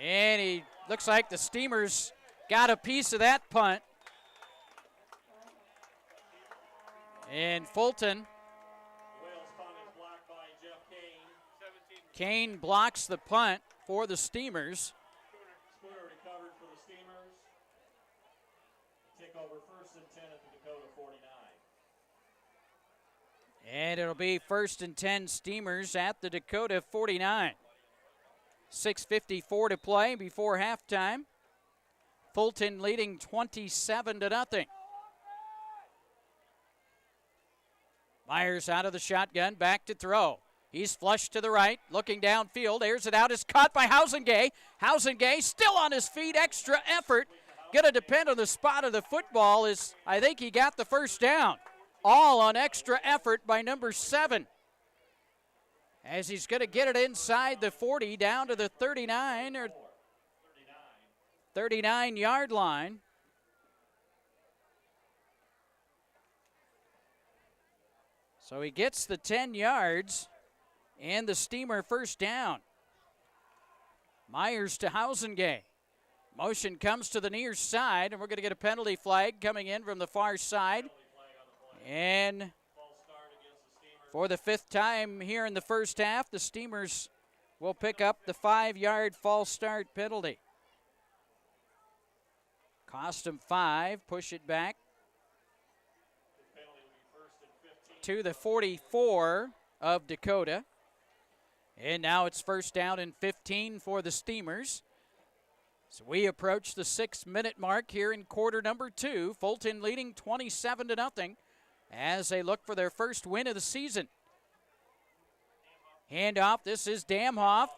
And he looks like the Steamers got a piece of that punt. And Fulton. Kane blocks the punt for the Steamers. Spooner recovered for the Steamers. Take over first and 10 at the Dakota 49. And it'll be 1st and 10 Steamers at the Dakota 49. 6:54 to play before halftime. Fulton leading 27-0. Myers out of the shotgun, back to throw. He's flushed to the right, looking downfield, airs it out, is caught by Hausengay. Hausengay still on his feet, extra effort. Going to depend on the spot of the football. I think he got the first down. All on extra effort by number 7. As he's going to get it inside the 40 down to the 39 or 39-yard line. So he gets the 10 yards and the Steamer first down. Myers to Hausengay. Motion comes to the near side, and we're going to get a penalty flag coming in from the far side. And for the 5th time here in the first half, the Steamers will pick up the 5-yard false start penalty. Cost them 5, push it back to the 44 of Dakota. And now it's first down and 15 for the Steamers. So we approach the 6-minute mark here in quarter number 2. Fulton leading 27-0 as they look for their first win of the season. Handoff, this is Damhoff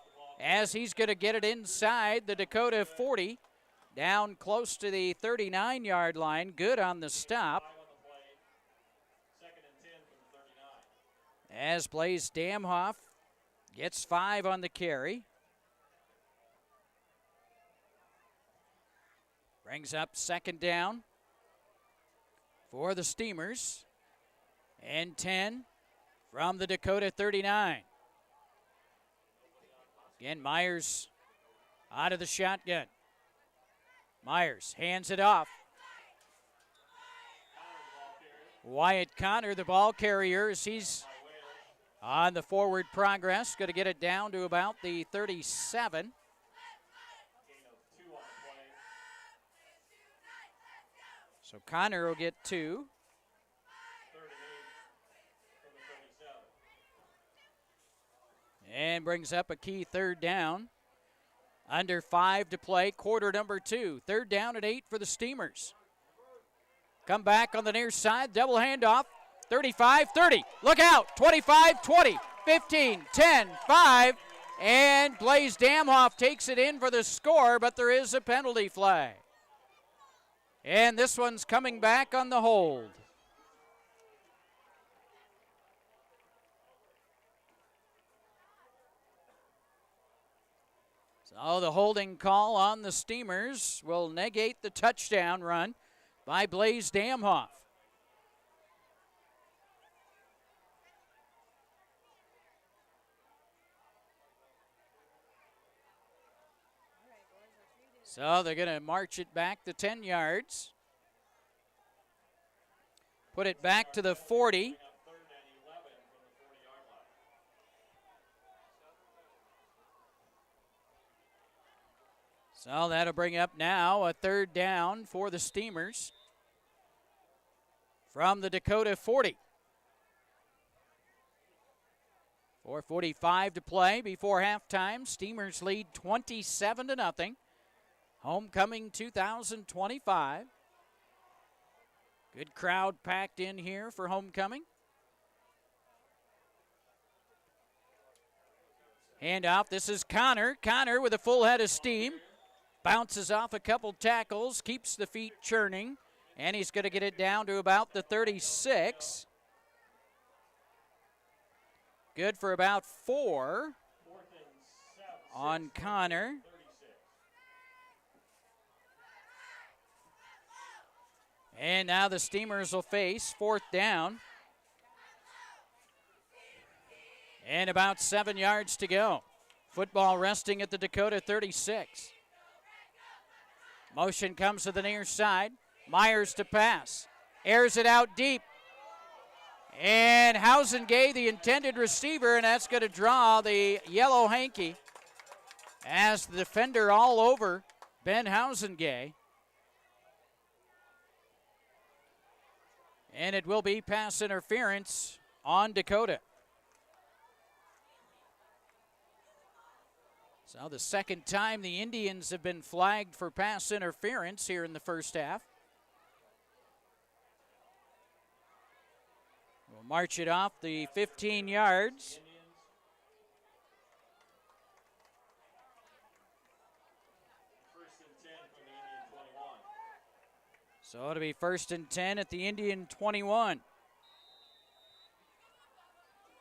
as he's going to get it inside the Dakota 40, down close to the 39-yard line. Good on the stop. As Blaze Damhoff gets 5 on the carry. Brings up second down for the Steamers. And 10 from the Dakota 39. Again, Myers out of the shotgun. Myers hands it off. Wyatt Connor, the ball carrier, as he's on the forward progress, going to get it down to about the 37. So Connor will get 2. And brings up a key third down. Under 5 to play, quarter number 2. Third down at 8 for the Steamers. Come back on the near side, double handoff. 35, 30, look out, 25, 20, 15, 10, 5, and Blaze Damhoff takes it in for the score, but there is a penalty flag. And this one's coming back on the hold. So the holding call on the Steamers will negate the touchdown run by Blaze Damhoff. So they're going to march it back to 10 yards. Put it back to the 40. So that'll bring up now a third down for the Steamers from the Dakota 40. 4:45 to play before halftime. Steamers lead 27-0. Homecoming 2025. Good crowd packed in here for homecoming. Handoff, this is Connor. Connor with a full head of steam. Bounces off a couple tackles, keeps the feet churning, and he's going to get it down to about the 36. Good for about 4 on Connor. And now the Steamers will face 4th down. And about 7 yards to go. Football resting at the Dakota 36. Motion comes to the near side. Myers to pass. Airs it out deep. And Hausengay, the intended receiver, and that's going to draw the yellow hanky as the defender all over Ben Hausengay. And it will be pass interference on Dakota. So the second time the Indians have been flagged for pass interference here in the first half. We'll march it off the 15 yards. So it'll be 1st and 10 at the Indian 21.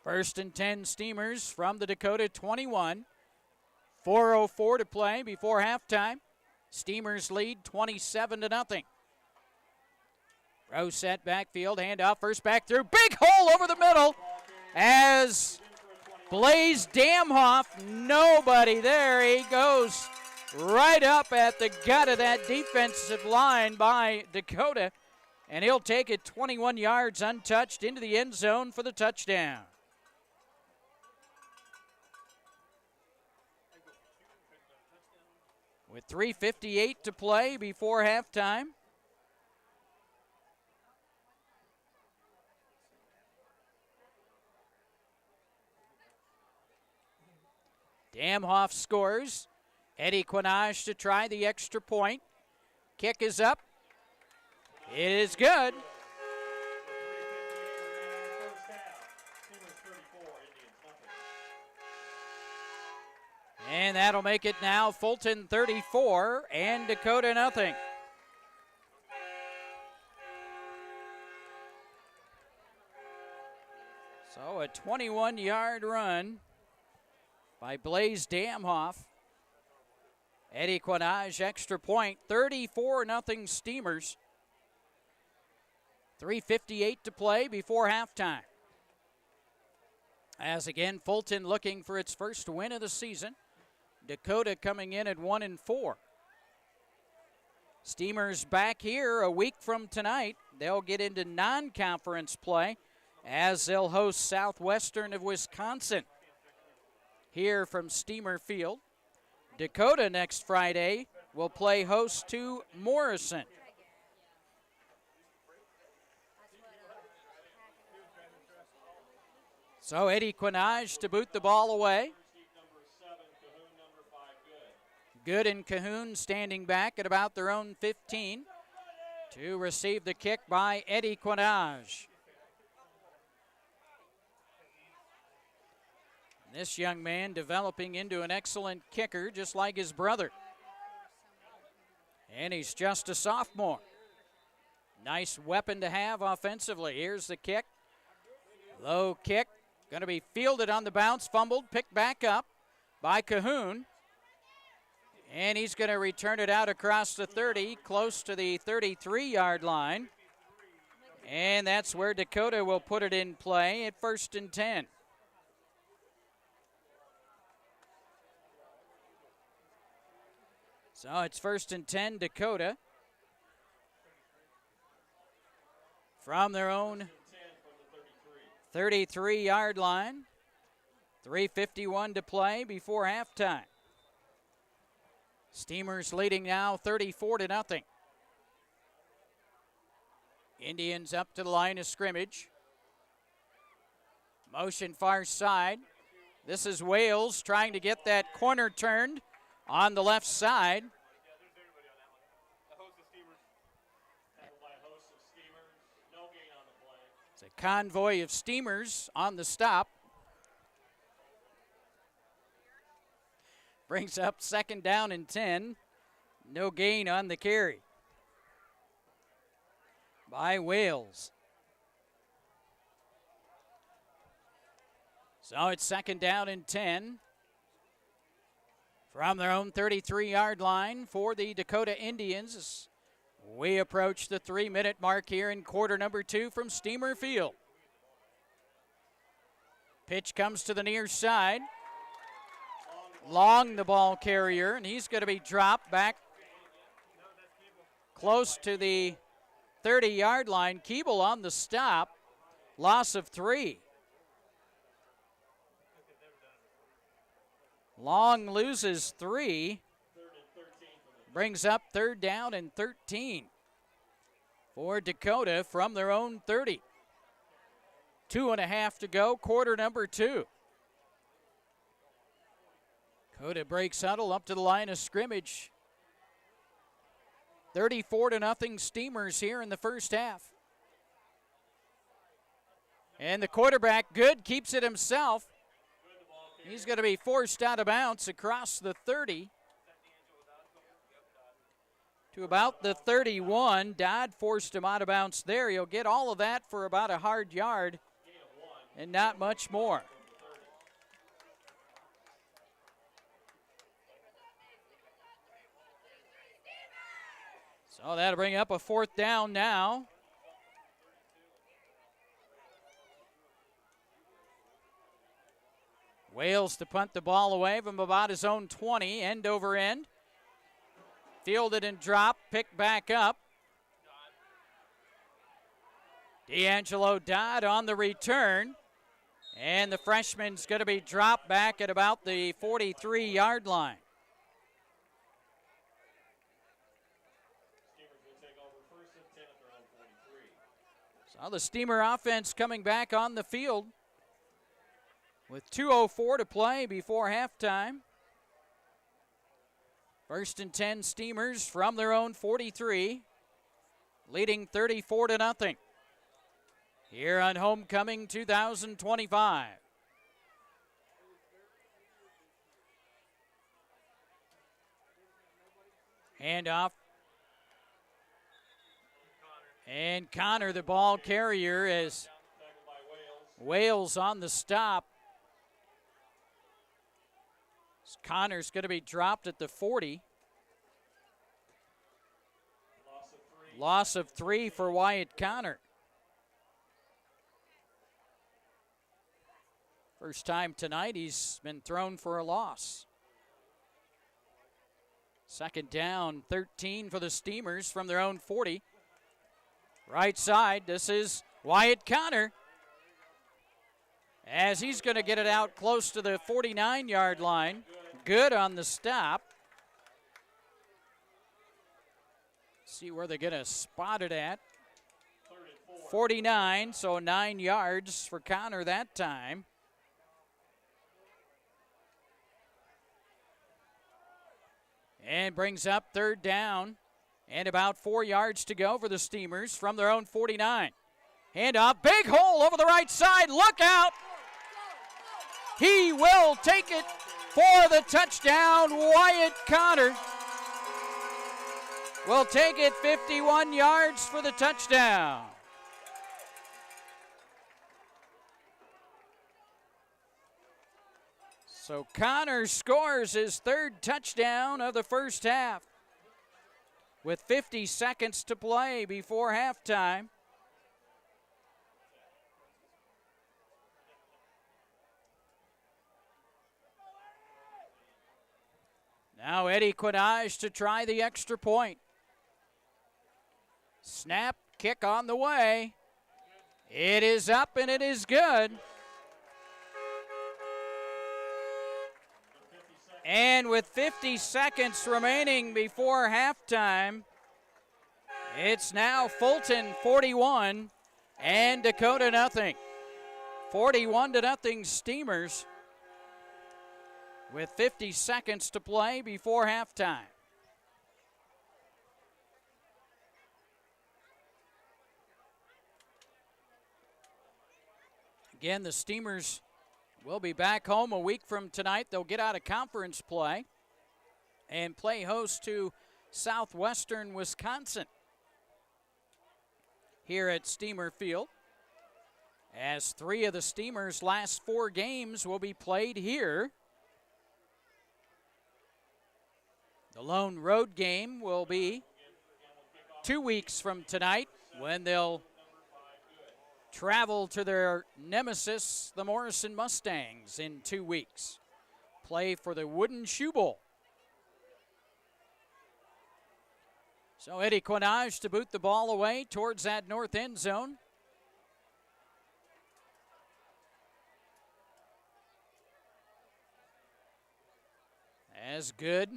1st and 10 Steamers from the Dakota 21. 4:04 to play before halftime. Steamers lead 27-0. Row set backfield, handoff, first back through. Big hole over the middle as Blaze Damhoff, nobody there. He goes right up at the gut of that defensive line by Dakota, and he'll take it 21 yards untouched into the end zone for the touchdown. With 3:58 to play before halftime. Damhoff scores. Eddie Quinage to try the extra point. Kick is up. It is good. And that'll make it now Fulton 34 and Dakota nothing. So a 21-yard run by Blaze Damhoff. Eddie Quinage extra point, 34-0 Steamers. 3:58 to play before halftime. As again, Fulton looking for its first win of the season. Dakota coming in at 1-4. Steamers back here a week from tonight. They'll get into non-conference play as they'll host Southwestern of Wisconsin here from Steamer Field. Dakota next Friday will play host to Morrison. So Eddie Quinage to boot the ball away. Good and Cahoon standing back at about their own 15 to receive the kick by Eddie Quinage. This young man developing into an excellent kicker just like his brother. And he's just a sophomore. Nice weapon to have offensively. Here's the kick. Low kick. Going to be fielded on the bounce, fumbled, picked back up by Cahoon. And he's going to return it out across the 30, close to the 33-yard line. And that's where Dakota will put it in play at 1st and 10. So it's 1st and 10, Dakota. From their own 33-yard line. 3:51 to play before halftime. Steamers leading now 34-0. Indians up to the line of scrimmage. Motion far side. This is Wales trying to get that corner turned on the left side. It's a convoy of Steamers on the stop. Brings up 2nd down and 10. No gain on the carry by Wales. So it's 2nd down and 10 from their own 33-yard line for the Dakota Indians as we approach the 3-minute mark here in quarter number 2 from Steamer Field. Pitch comes to the near side. Long the ball carrier, and he's going to be dropped back close to the 30-yard line. Keeble on the stop. Loss of 3. Long loses 3. Brings up 3rd down and 13 for Dakota from their own 30. 2.5 to go, quarter number 2. Dakota breaks huddle up to the line of scrimmage. 34-0 Steamers here in the first half. And the quarterback, good, keeps it himself. He's going to be forced out of bounds across the 30. to about the 31. Dodd forced him out of bounds there. He'll get all of that for about a hard yard and not much more. So that'll bring up a 4th down now. Wales to punt the ball away from about his own 20, end over end. Fielded and dropped, picked back up. D'Angelo Dodd on the return. And the freshman's going to be dropped back at about the 43-yard line. So the Steamer offense coming back on the field with 2:04 to play before halftime. 1st and 10 Steamers from their own 43, leading 34-0 here on Homecoming 2025. Handoff. And Connor, the ball carrier, as Wales on the stop. Connor's going to be dropped at the 40. Loss of 3 for Wyatt Connor. First time tonight he's been thrown for a loss. 2nd down, 13 for the Steamers from their own 40. Right side, this is Wyatt Connor, as he's going to get it out close to the 49-yard line. Good on the stop. See where they're going to spot it at. 49, so 9 yards for Connor that time. And brings up 3rd down and about 4 yards to go for the Steamers from their own 49. Handoff, big hole over the right side. Look out. He will take it for the touchdown. Wyatt Connor will take it 51 yards for the touchdown. So Connor scores his 3rd touchdown of the first half with 50 seconds to play before halftime. Now Eddie Quinage to try the extra point. Snap, kick on the way. It is up and it is good. And with 50 seconds remaining before halftime, it's now Fulton 41 and Dakota nothing. 41-0 Steamers with 50 seconds to play before halftime. Again, the Steamers will be back home a week from tonight. They'll get out of conference play and play host to Southwestern Wisconsin here at Steamer Field, as 3 of the Steamers' last 4 games will be played here. The lone road game will be 2 weeks from tonight, when they'll travel to their nemesis, the Morrison Mustangs, in 2 weeks. Play for the Wooden Shoe Bowl. So Eddie Quinage to boot the ball away towards that north end zone. As good.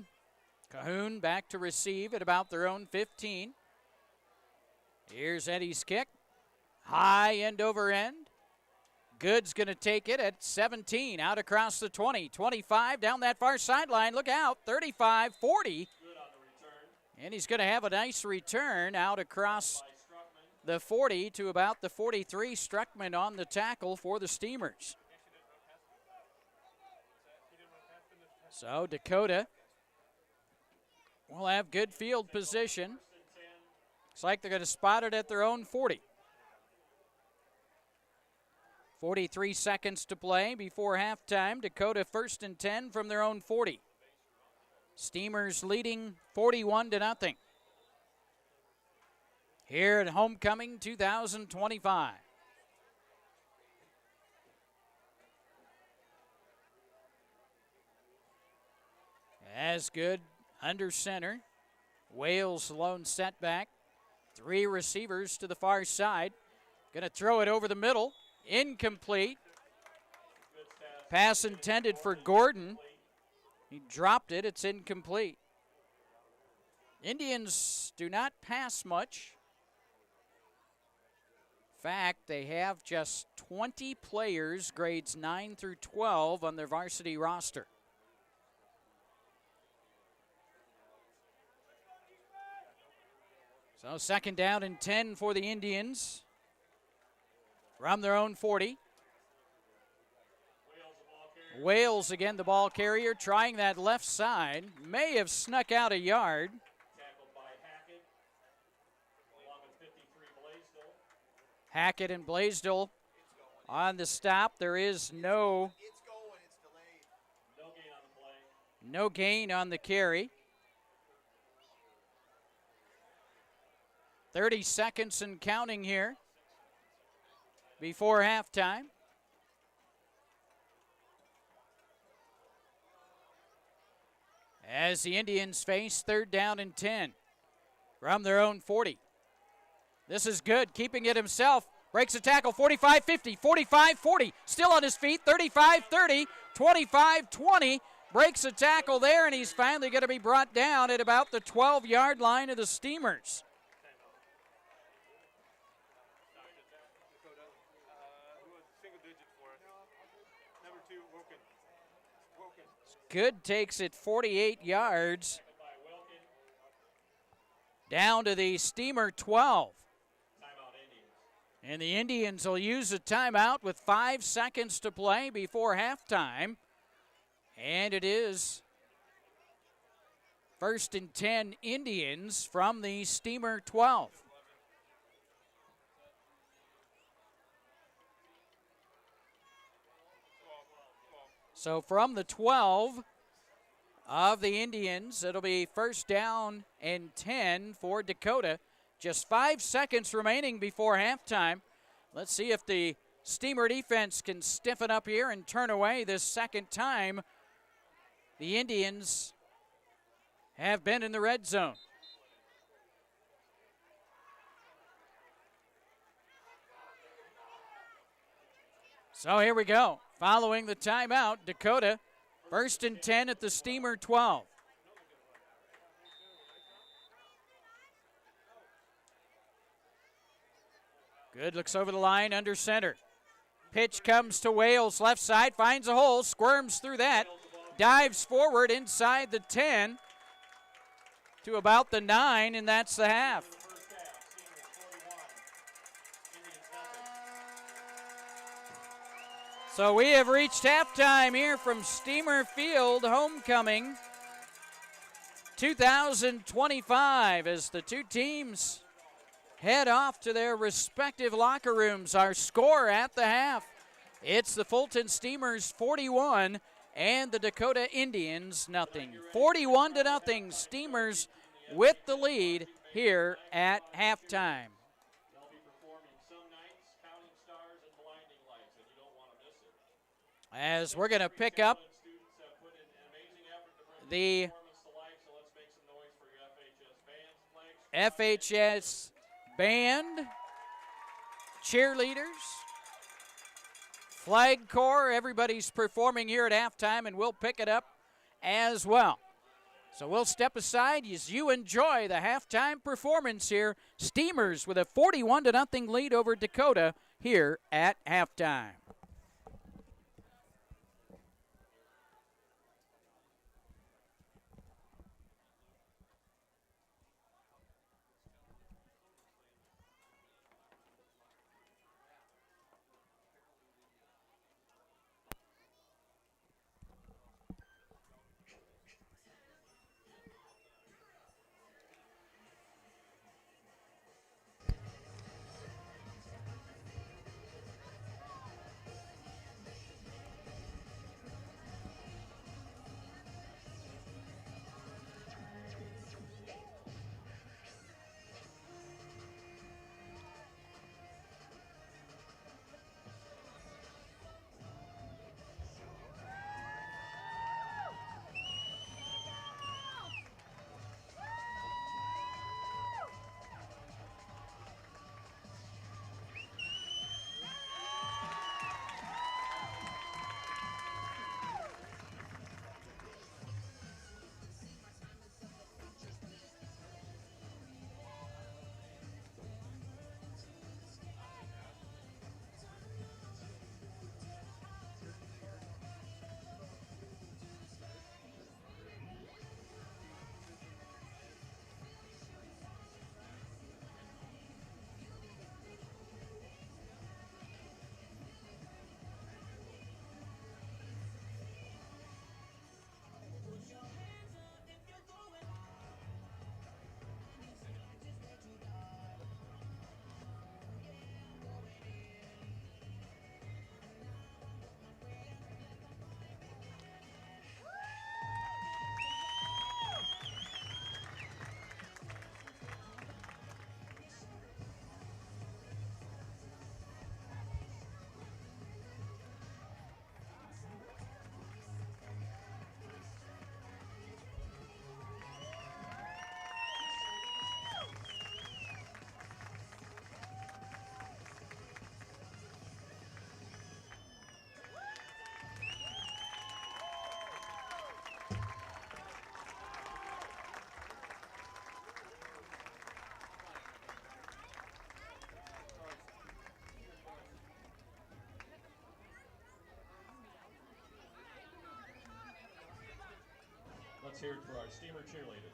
Cahoon back to receive at about their own 15. Here's Eddie's kick. High end over end. Good's going to take it at 17, out across the 20, 25, down that far sideline. Look out, 35, 40. And he's going to have a nice return out across the 40 to about the 43. Struckman on the tackle for the Steamers. So Dakota will have good field position. Looks like they're going to spot it at their own 40. 43 seconds to play before halftime. Dakota 1st and 10 from their own 40. Steamers leading 41-0. Here at Homecoming 2025. As good under center. Wales lone setback. 3 receivers to the far side. Going to throw it over the middle. Incomplete. Pass intended for Gordon. He dropped it. It's incomplete. Indians do not pass much. In fact, they have just 20 players, grades 9 through 12, on their varsity roster. So 2nd down and 10 for the Indians from their own 40. Wales again, the ball carrier, trying that left side. May have snuck out a yard. Hackett and Blaisdell on the stop. There is no gain on the carry. 30 seconds and counting here before halftime. As the Indians face 3rd down and 10 from their own 40. This is good, keeping it himself. Breaks a tackle, 45-50, 45-40. Still on his feet, 35-30, 25-20. Breaks a tackle there, and he's finally going to be brought down at about the 12-yard line of the Steamers. Good takes it 48 yards down to the Steamer 12. And the Indians will use a timeout with 5 seconds to play before halftime. And it is 1st and 10 Indians from the Steamer 12. So from the 12 of the Indians, it'll be 1st down and 10 for Dakota. Just 5 seconds remaining before halftime. Let's see if the Steamer defense can stiffen up here and turn away this second time the Indians have been in the red zone. So here we go. Following the timeout, Dakota, 1st and 10 at the Steamer 12. Good, looks over the line, under center. Pitch comes to Wales, left side, finds a hole, squirms through that, dives forward inside the 10 to about the 9, and that's the half. So we have reached halftime here from Steamer Field, Homecoming 2025, as the two teams head off to their respective locker rooms. Our score at the half, it's the Fulton Steamers 41 and the Dakota Indians nothing. 41-0, Steamers with the lead here at halftime. As we're going to pick up the FHS band, cheerleaders, flag corps, everybody's performing here at halftime, and we'll pick it up as well. So we'll step aside as you enjoy the halftime performance here. Steamers with a 41-0 lead over Dakota here at halftime. let's hear it for our Steamer cheerleaders.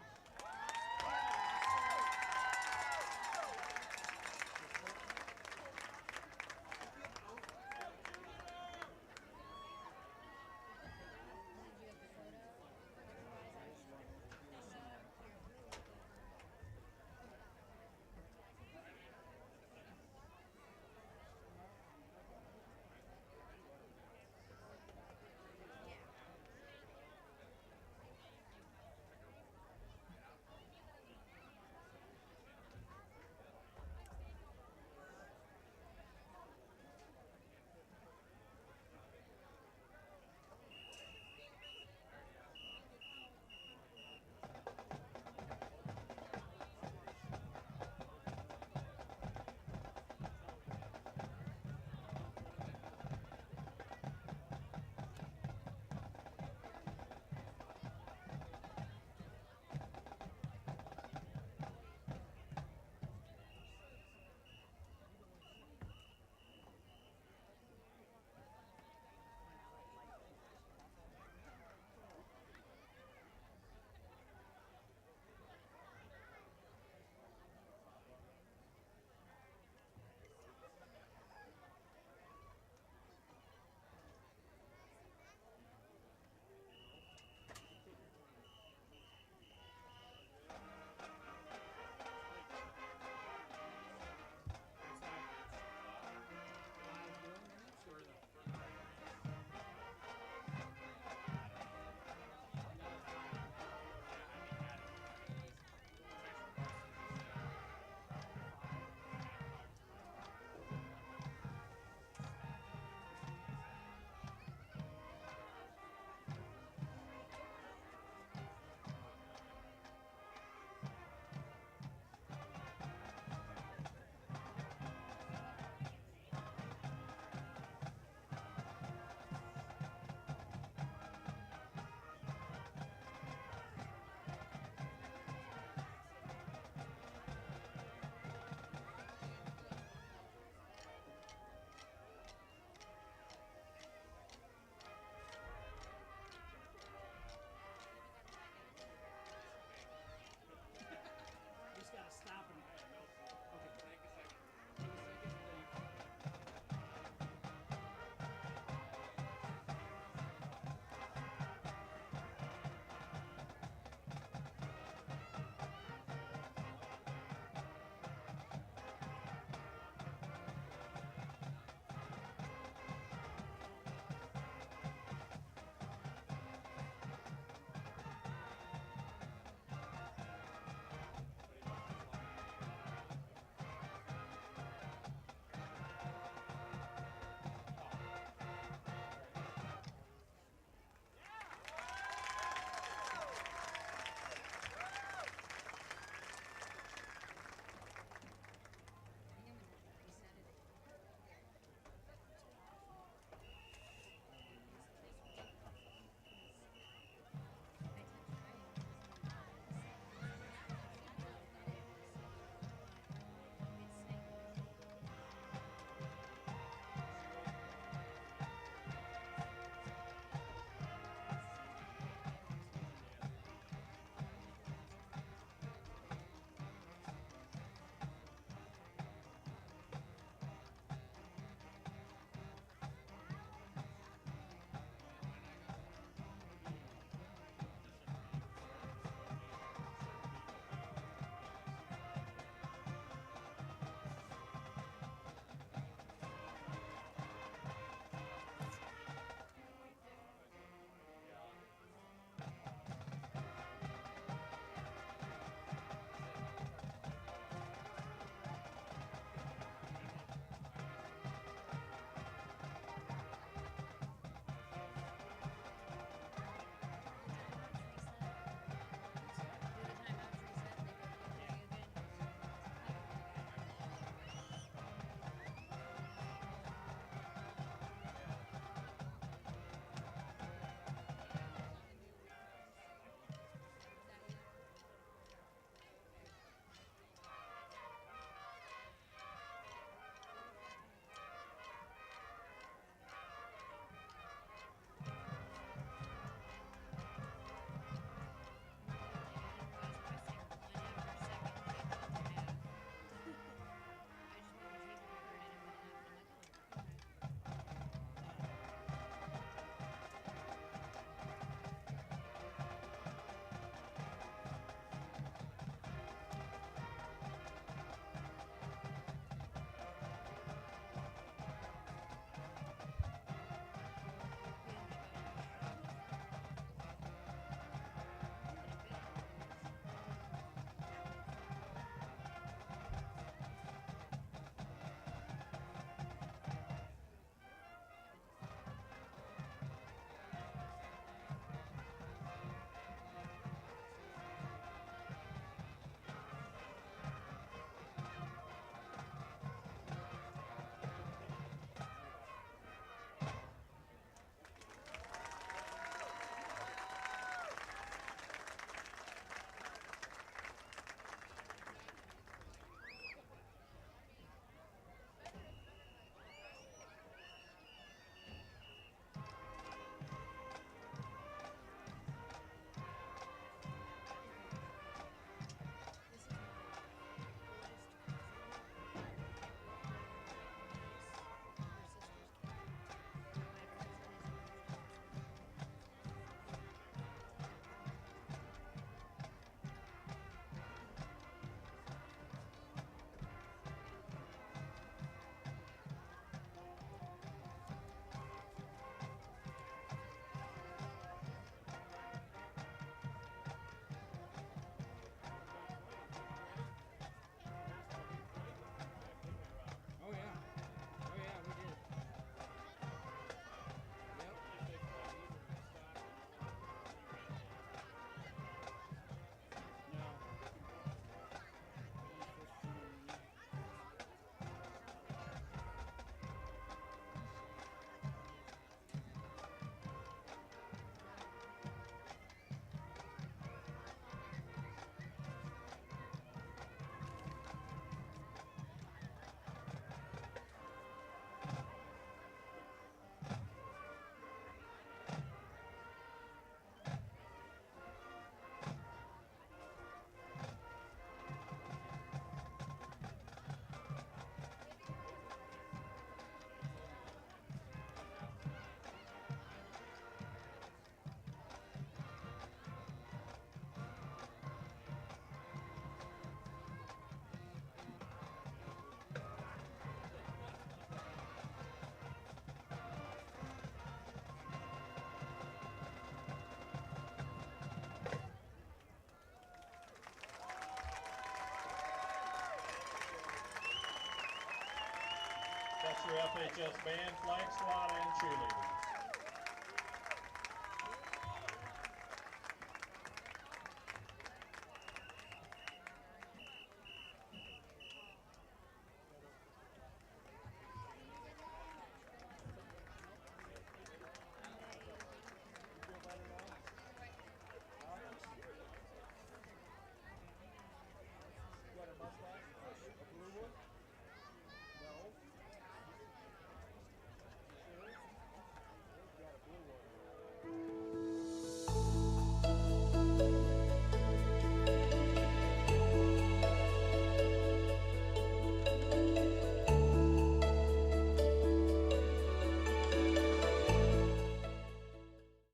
FHS band, flag squad, and cheerleaders.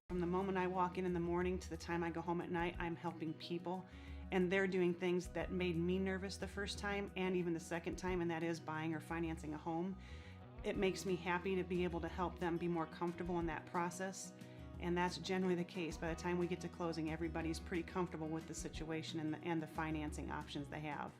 From the moment I walk in the morning to the time I go home at night, I'm helping people, and they're doing things that made me nervous the first time and even the second time, and that is buying or financing a home. It makes me happy to be able to help them be more comfortable in that process, and that's generally the case. By the time we get to closing, everybody's pretty comfortable with the situation and the financing options they have.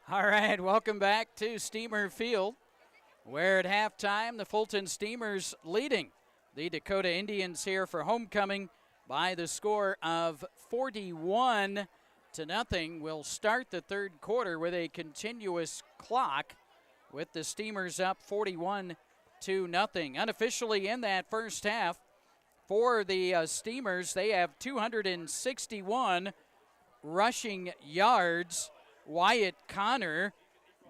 All right, welcome back to Steamer Field, where at halftime the Fulton Steamers leading the Dakota Indians here for homecoming by the score of 41-0. We'll start the third quarter with a continuous clock with the Steamers up 41-0. Unofficially in that first half for the Steamers, they have 261 rushing yards. Wyatt Connor,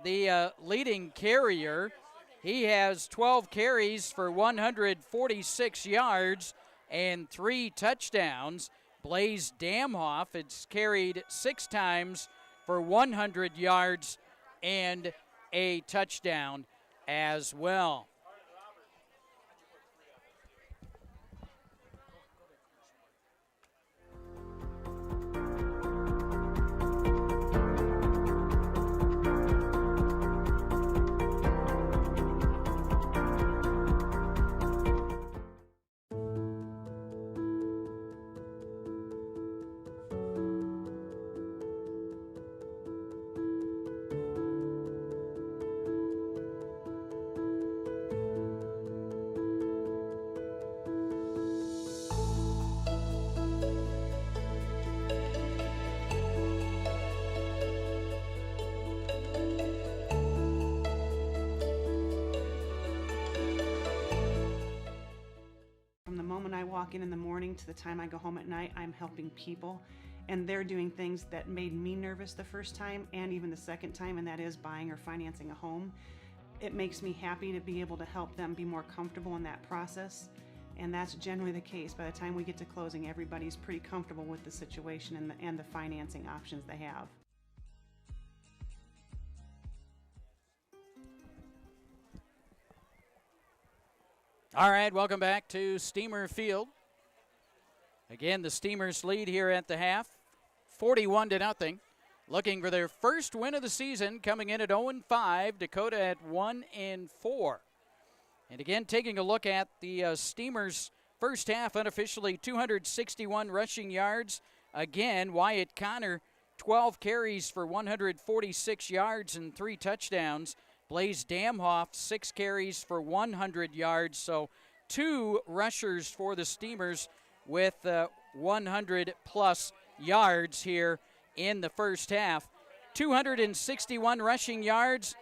the leading carrier, he has 12 carries for 146 yards and 3 touchdowns. Blaze Damhoff has carried 6 times for 100 yards and a touchdown as well. In the morning to the time I go home at night, I'm helping people, and they're doing things that made me nervous the first time and even the second time, and that is buying or financing a home. It makes me happy to be able to help them be more comfortable in that process, and that's generally the case. By the time we get to closing, everybody's pretty comfortable with the situation and the financing options they have. All right, welcome back to Steamer Field. Again, the Steamers lead here at the half, 41-0. Looking for their first win of the season, coming in at 0-5. Dakota at 1-4. And again, taking a look at the Steamers' first half, unofficially 261 rushing yards. Again, Wyatt Connor, 12 carries for 146 yards and 3 touchdowns. Blaze Damhoff, 6 carries for 100 yards. So 2 rushers for the Steamers with 100-plus yards here in the first half. 261 rushing yards.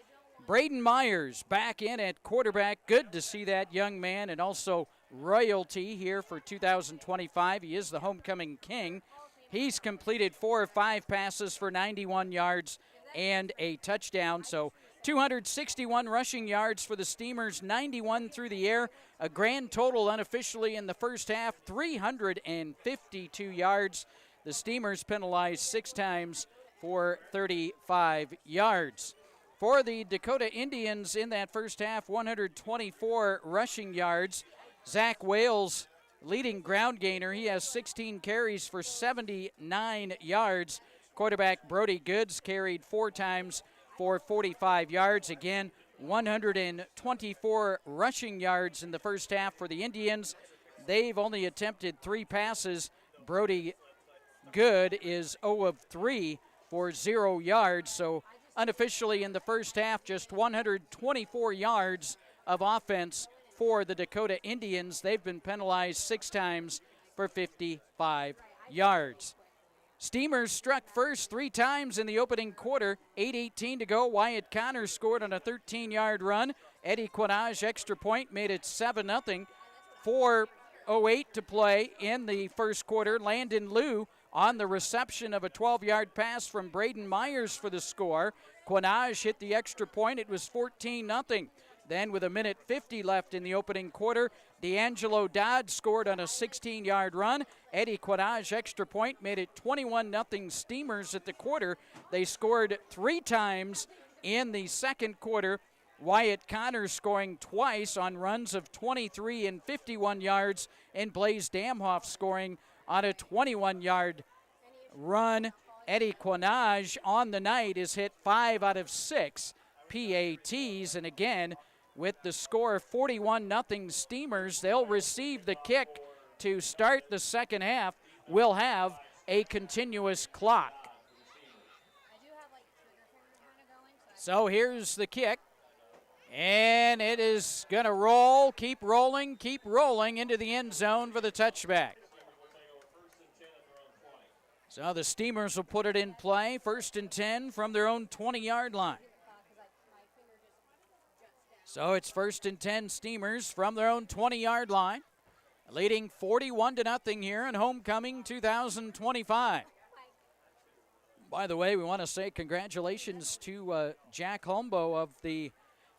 Braden Myers back in at quarterback. Good to see that young man, and also royalty here for 2025. He is the homecoming king. He's completed 4 of 5 passes for 91 yards and a touchdown. So 261 rushing yards for the Steamers, 91 through the air. A grand total unofficially in the first half, 352 yards. The Steamers penalized 6 times for 35 yards. For the Dakota Indians in that first half, 124 rushing yards. Zach Wales, leading ground gainer. He has 16 carries for 79 yards. Quarterback Brody Goods carried 4 times for 45 yards. Again, 124 rushing yards in the first half for the Indians. They've only attempted 3 passes. Brody Good is 0 of 3 for 0 yards. So unofficially in the first half, just 124 yards of offense for the Dakota Indians. They've been penalized 6 times for 55 yards. Steamers struck first 3 times in the opening quarter. 8:18 to go. Wyatt Connor scored on a 13-yard run. Eddie Quinage extra point made it 7-0. 4:08 to play in the first quarter. Landon Liu on the reception of a 12-yard pass from Braden Myers for the score. Quinage hit the extra point. It was 14-0. Then with 1:50 left in the opening quarter, D'Angelo Dodd scored on a 16-yard run. Eddie Quinage extra point made it 21-0 Steamers at the quarter. They scored 3 times in the second quarter. Wyatt Connor scoring twice on runs of 23 and 51 yards, and Blaze Damhoff scoring on a 21-yard run. Eddie Quinage on the night is hit 5 out of 6 PATs, and again, with the score 41-0 Steamers, they'll receive the kick to start the second half. We'll have a continuous clock. So here's the kick, and it is going to roll, keep rolling into the end zone for the touchback. So the Steamers will put it in play, 1st and 10 from their own 20-yard line. So it's 1st and 10 Steamers from their own 20-yard line, leading 41-0 here in homecoming 2025. By the way, we want to say congratulations to Jack Holmbo of the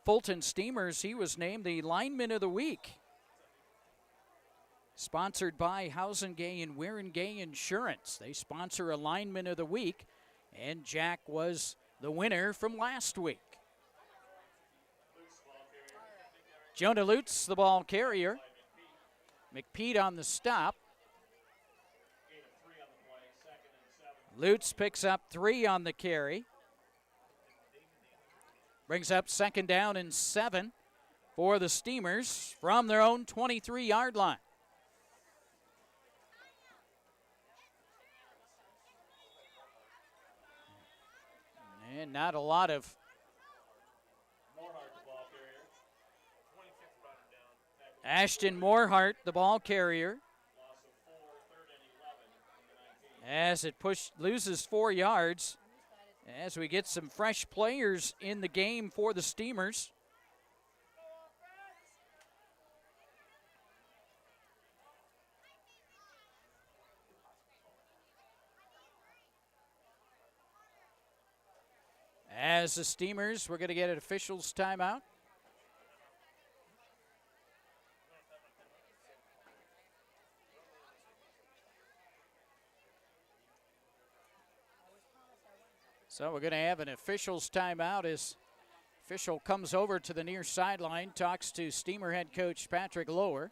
Fulton Steamers. He was named the Lineman of the Week. Sponsored by Housengay and Warringay Insurance. They sponsor a Lineman of the Week, and Jack was the winner from last week. Jonah Lutz, the ball carrier. McPeed on the stop. Lutz picks up 3 on the carry. Brings up 2nd down and 7 for the Steamers from their own 23-yard line. And not a lot of Ashton Morehart, the ball carrier. As it loses 4 yards. As we get some fresh players in the game for the Steamers. As the Steamers, we're going to get an official's timeout. So we're going to have an official's timeout as official comes over to the near sideline, talks to Steamer head coach Patrick Lower.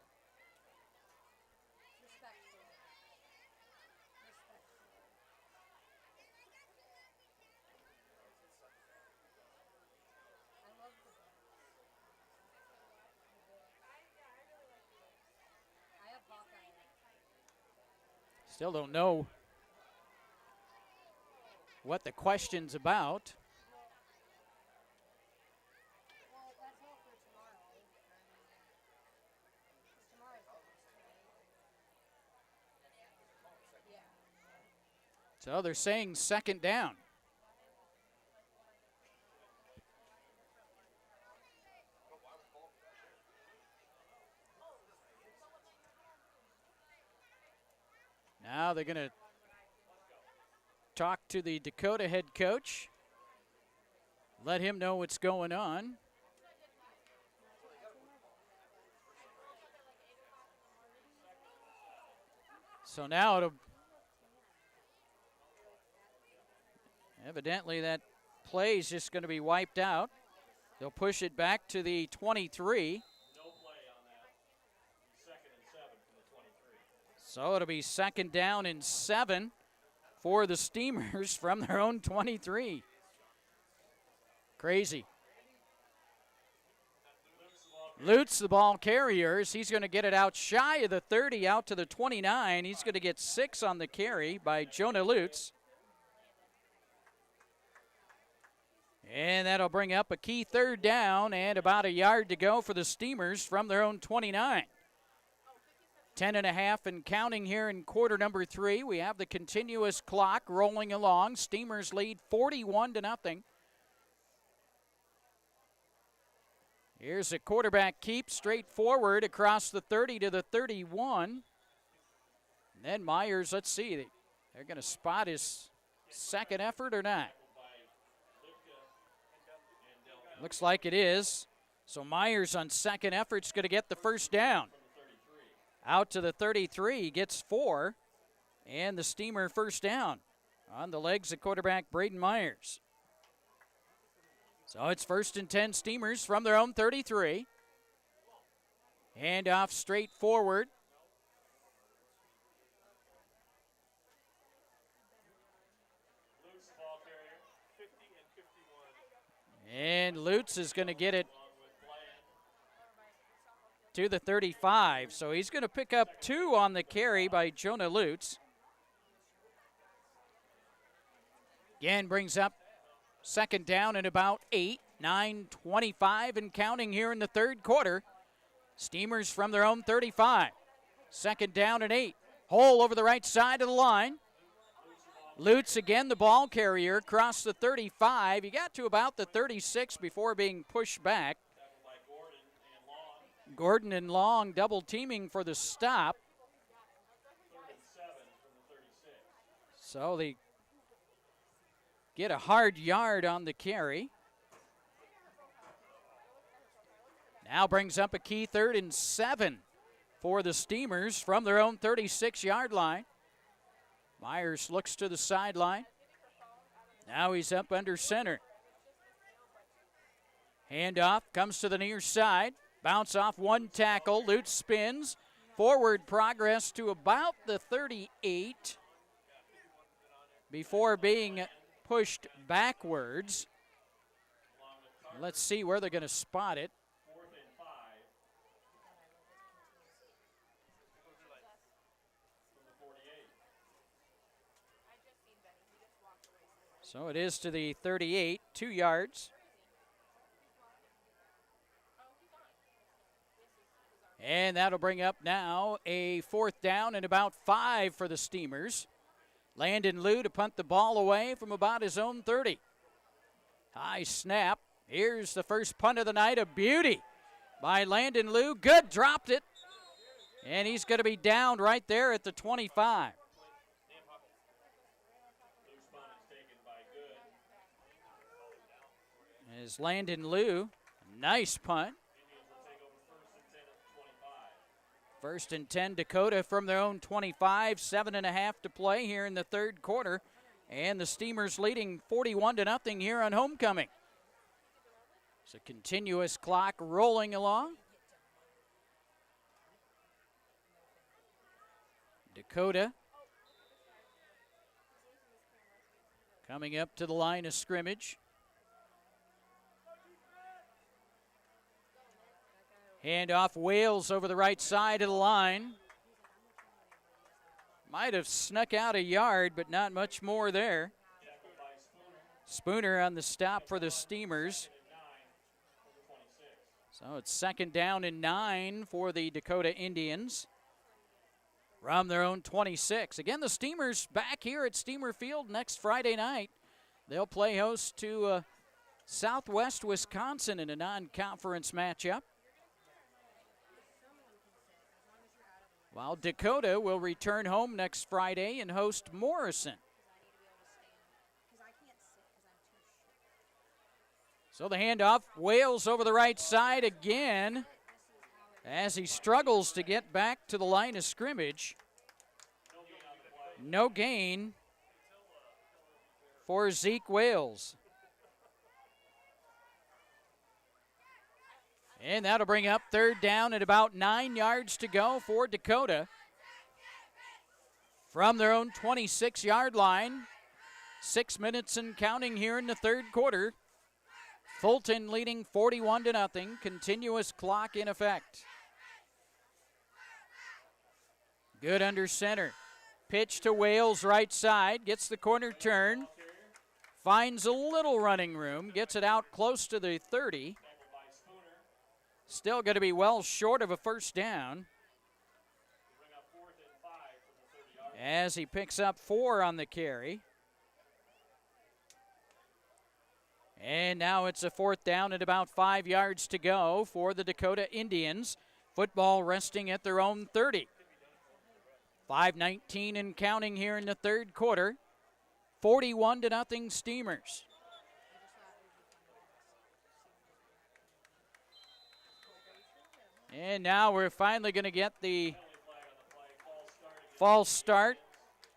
Still don't know what the question's about. So they're saying second down. Now they're going to talk to the Dakota head coach, let him know what's going on. So now it'll evidently that play is just going to be wiped out. They'll push it back to the 23. No play on that. 2nd and 7 from the 23. So it'll be second down and 7 for the Steamers from their own 23. Crazy. Lutz, the ball carriers. He's going to get it out shy of the 30, out to the 29. He's going to get 6 on the carry by Jonah Lutz. And that'll bring up a key third down and about a yard to go for the Steamers from their own 29. 10.5 and counting here in quarter number 3. We have the continuous clock rolling along. Steamers lead 41-0. Here's a quarterback keep straight forward across the 30 to the 31. And then Myers, let's see, they're going to spot his second effort or not. Looks like it is. So Myers on second effort's going to get the first down. Out to the 33, gets 4. And the Steamer first down on the legs of quarterback Braden Myers. So it's 1st and 10 Steamers from their own 33. Hand off straight forward. And Lutz is going to get it to the 35. So he's going to pick up 2 on the carry by Jonah Lutz. Again, brings up second down and about 8. 9:25 and counting here in the third quarter. Steamers from their own 35. Second down and 8. Hole over the right side of the line. Lutz again, the ball carrier, across the 35. He got to about the 36 before being pushed back. Gordon and Long double teaming for the stop. So they get a hard yard on the carry. Now brings up a key 3rd and 7 for the Steamers from their own 36-yard line. Myers looks to the sideline. Now he's up under center. Handoff comes to the near side. Bounce off one tackle. Lutz spins. Forward progress to about the 38 before being pushed backwards. Let's see where they're going to spot it. So it is to the 38, 2 yards. And that'll bring up now a 4th down and about 5 for the Steamers. Landon Liu to punt the ball away from about his own 30. High snap. Here's the first punt of the night, a beauty by Landon Liu. Good, dropped it. And he's going to be down right there at the 25. As Landon Liu, nice punt. 1st and 10 Dakota from their own 25, 7.5 to play here in the third quarter. And the Steamers leading 41-0 here on homecoming. It's a continuous clock rolling along. Dakota coming up to the line of scrimmage. Hand off Wales over the right side of the line. Might have snuck out a yard, but not much more there. Spooner on the stop for the Steamers. So it's 2nd down and 9 for the Dakota Indians from their own 26. Again, the Steamers back here at Steamer Field next Friday night. They'll play host to Southwest Wisconsin in a non-conference matchup. While Dakota will return home next Friday and host Morrison. So the handoff, Wales over the right side again as he struggles to get back to the line of scrimmage. No gain for Zeke Wales. And that'll bring up 3rd down and about 9 yards to go for Dakota. From their own 26-yard line, 6 minutes and counting here in the 3rd quarter. Fulton leading 41-0, continuous clock in effect. Good under center. Pitch to Wales right side, gets the corner turn, finds a little running room, gets it out close to the 30. Still going to be well short of a 1st down. As he picks up 4 on the carry. And now it's a 4th down and about 5 yards to go for the Dakota Indians. Football resting at their own 30. 5:19 and counting here in the 3rd quarter. 41-0 Steamers. And now we're finally going to get the false start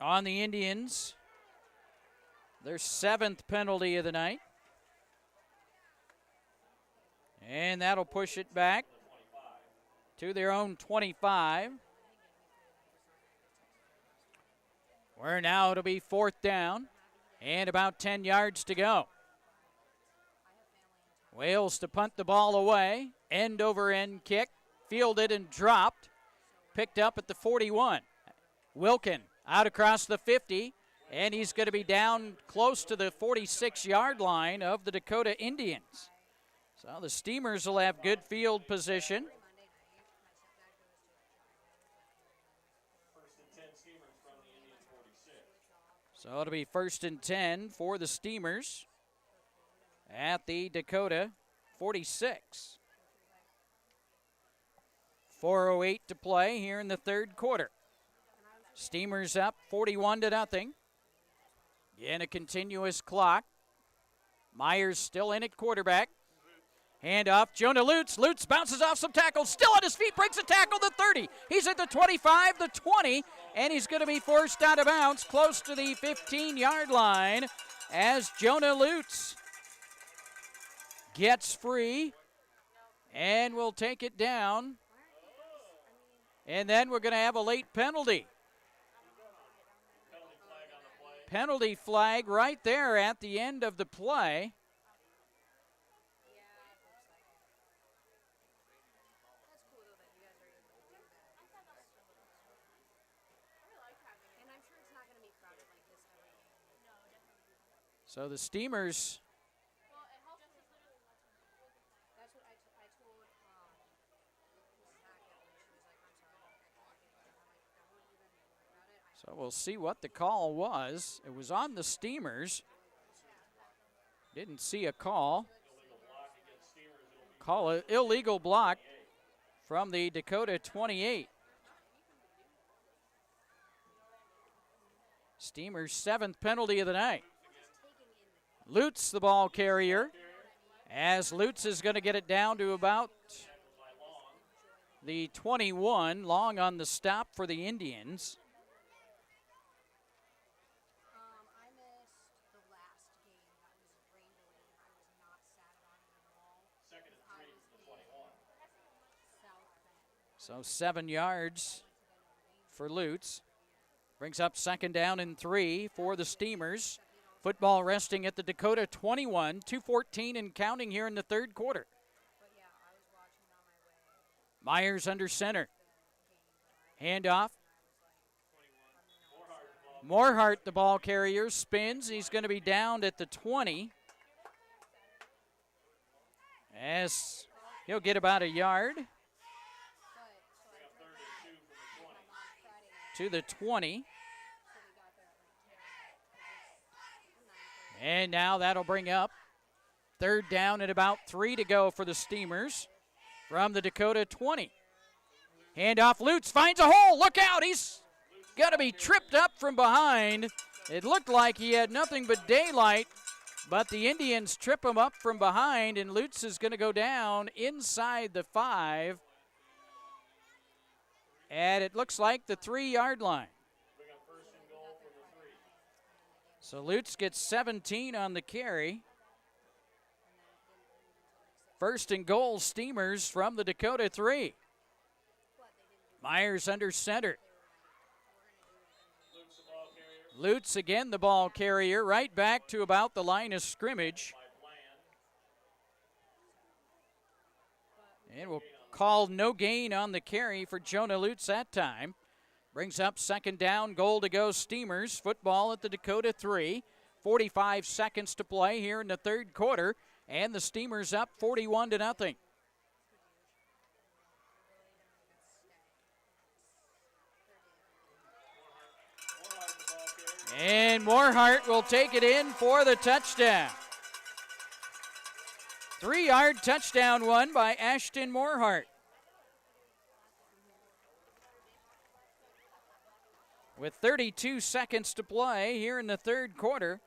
on the Indians. Their 7th penalty of the night. And that'll push it back to their own 25. Where now it'll be 4th down and about 10 yards to go. Wales to punt the ball away. End over end kick. Fielded and dropped. Picked up at the 41. Wilkin out across the 50. And he's going to be down close to the 46-yard line of the Dakota Indians. So the Steamers will have good field position. So it'll be 1st and 10 for the Steamers at the Dakota 46. 4:08 to play here in the 3rd quarter. Steamers up 41-0. Again, a continuous clock. Myers still in at quarterback. Hand off, Jonah Lutz. Lutz bounces off some tackles, still on his feet, breaks a tackle, the 30. He's at the 25, the 20, and he's going to be forced out of bounds close to the 15-yard line as Jonah Lutz gets free and will take it down. And then we're going to have a late penalty. Penalty flag right there at the end of the play. So the Steamers so we'll see what the call was. It was on the Steamers. Didn't see a call. Call an illegal block from the Dakota 28. Steamers' 7th penalty of the night. Lutz, the ball carrier, as Lutz is going to get it down to about the 21. Long on the stop for the Indians. So 7 yards for Lutz. Brings up 2nd down and 3 for the Steamers. Football resting at the Dakota 21, 2:14 and counting here in the 3rd quarter. Myers under center. Handoff. Morehart, the ball carrier, spins. He's going to be downed at the 20. As he'll get about a yard to the 20. And now that'll bring up third down and about 3 to go for the Steamers from the Dakota 20. Handoff, Lutz finds a hole. Look out, he's going to be tripped up from behind. It looked like he had nothing but daylight, but the Indians trip him up from behind, and Lutz is going to go down inside the 5. And it looks like the 3-yard line. So Lutz gets 17 on the carry. First and goal, Steamers from the Dakota 3. Myers under center. Lutz again the ball carrier, right back to about the line of scrimmage. And we'll call no gain on the carry for Jonah Lutz that time. Brings up second down, goal to go Steamers. Football at the Dakota 3. 45 seconds to play here in the third quarter. And the Steamers up 41-0. And Morehart will take it in for the touchdown. 3-yard touchdown run by Ashton Morehart. With 32 seconds to play here in the third quarter.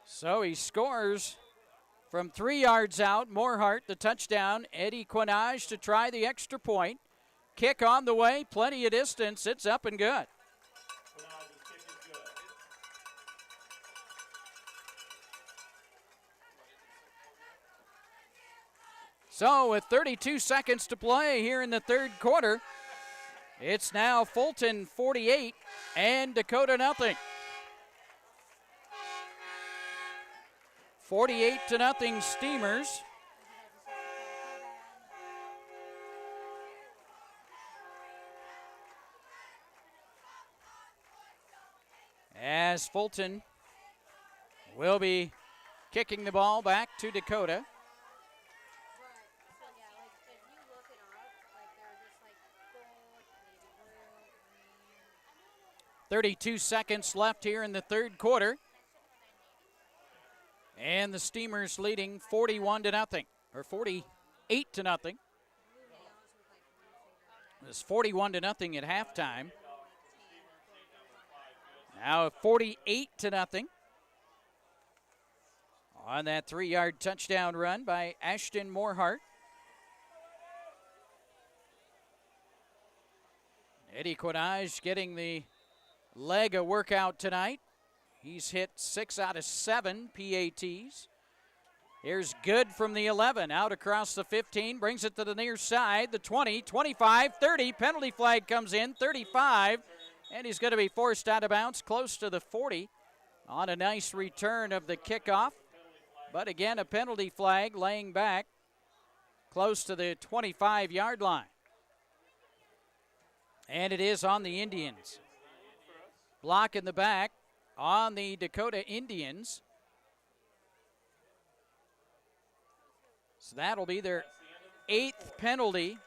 So he scores from 3 yards out. Morehart, the touchdown. Eddie Quinage to try the extra point. Kick on the way, plenty of distance. It's up and good. So with 32 seconds to play here in the third quarter, it's now Fulton 48 and Dakota nothing. 48-0 Steamers. As Fulton will be kicking the ball back to Dakota. 32 seconds left here in the third quarter. And the Steamers leading 41-0, or 48-0. It was 41-0 at halftime. Now 48-0 on that 3-yard touchdown run by Ashton Morehart. Eddie Quinage getting the leg a workout tonight. He's hit 6 out of 7 PATs. Here's Good from the 11, out across the 15, brings it to the near side, the 20, 25, 30, penalty flag comes in, 35, and he's going to be forced out of bounds close to the 40 on a nice return of the kickoff. But again, a penalty flag laying back close to the 25-yard line. And it is on the Indians. Block in the back on the Dakota Indians. So that'll be their 8th penalty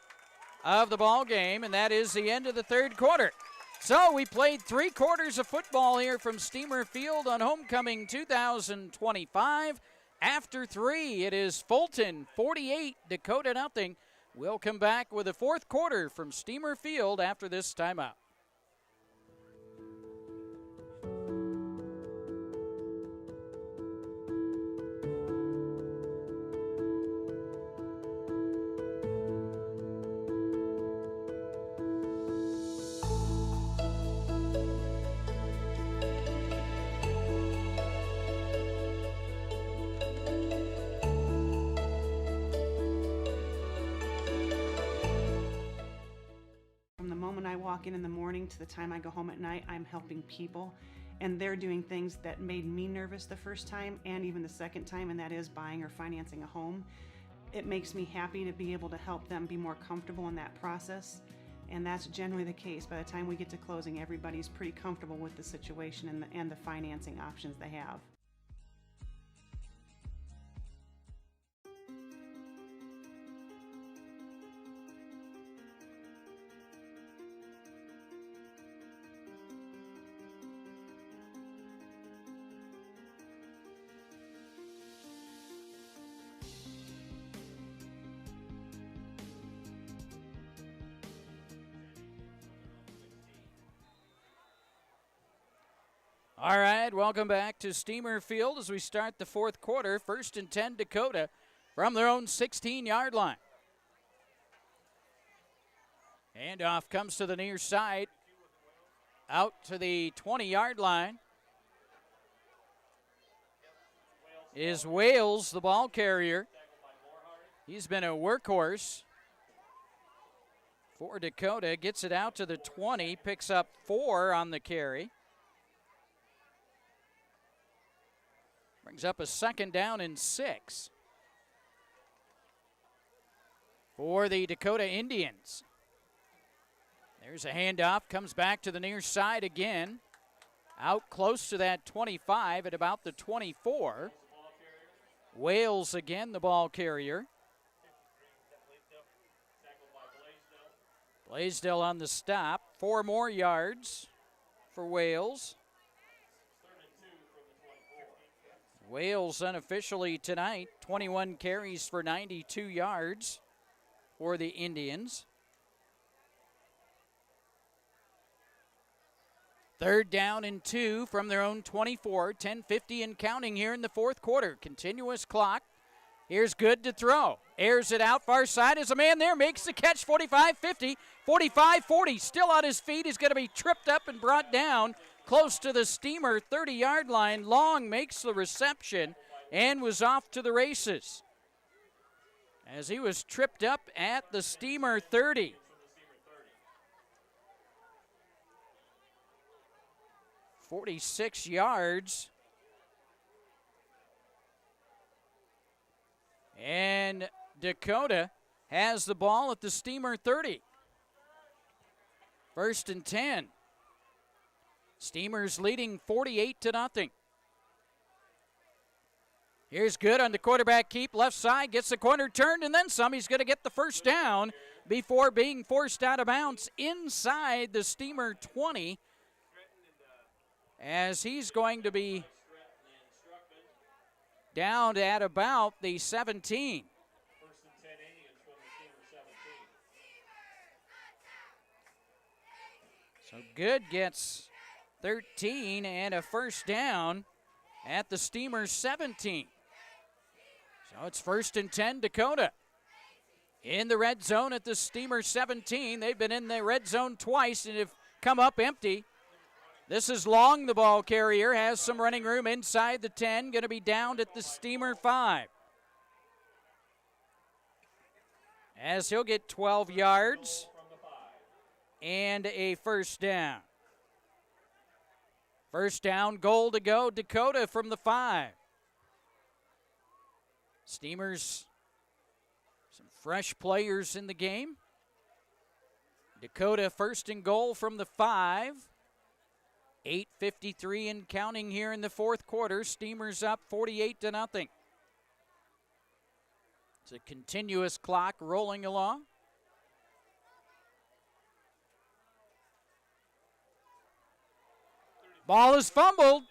of the ball game, and that is the end of the third quarter. So we played 3 quarters of football here from Steamer Field on Homecoming 2025. After 3, it is Fulton 48, Dakota nothing. We'll come back with the fourth quarter from Steamer Field after this timeout. From the moment I walk in the morning to the time I go home at night, I'm helping people. and they're doing things that made me nervous the first time and even the second time, and that is buying or financing a home. It makes me happy to be able to help them be more comfortable in that process, and that's generally the case. By the time we get to closing, everybody's pretty comfortable with the situation and the financing options they have. All right, welcome back to Steamer Field as we start the fourth quarter. 1st and 10 Dakota from their own 16-yard line. Handoff comes to the near side, out to the 20-yard line. Is Wales, the ball carrier. He's been a workhorse for Dakota. Gets it out to the 20, picks up 4 on the carry. Brings up a 2nd down and 6 for the Dakota Indians. There's a handoff, comes back to the near side again. Out close to that 25 at about the 24. Wales again, the ball carrier. Blaisdell on the stop. 4 more yards for Wales. Wales unofficially tonight, 21 carries for 92 yards for the Indians. 3rd down and 2 from their own 24, 10:50 and counting here in the fourth quarter. Continuous clock. Here's Good to throw. Airs it out, far side. Is a man there, makes the catch, 45-50, 45-40. Still on his feet, he's going to be tripped up and brought down close to the Steamer 30-yard line. Long makes the reception and was off to the races as he was tripped up at the Steamer 30. "46 yards. And Dakota has the ball at the Steamer 30. 1st and 10. Steamers leading 48-0. Here's Good on the quarterback keep, left side, gets the corner turned, and then some. He's going to get the 1st down before being forced out of bounds inside the Steamer 20, as he's going to be down at about the 17. So Good gets 13 and a 1st down at the Steamer 17. So it's 1st and 10 Dakota. In the red zone at the Steamer 17. They've been in the red zone twice and have come up empty. This is Long, the ball carrier, has some running room inside the 10, going to be downed at the Steamer 5. As he'll get 12 yards and a 1st down. 1st down, goal to go, Dakota from the 5. Steamers, some fresh players in the game. Dakota 1st and goal from the 5. 8:53 and counting here in the fourth quarter. Steamers up 48-0. It's a continuous clock rolling along. Ball is fumbled.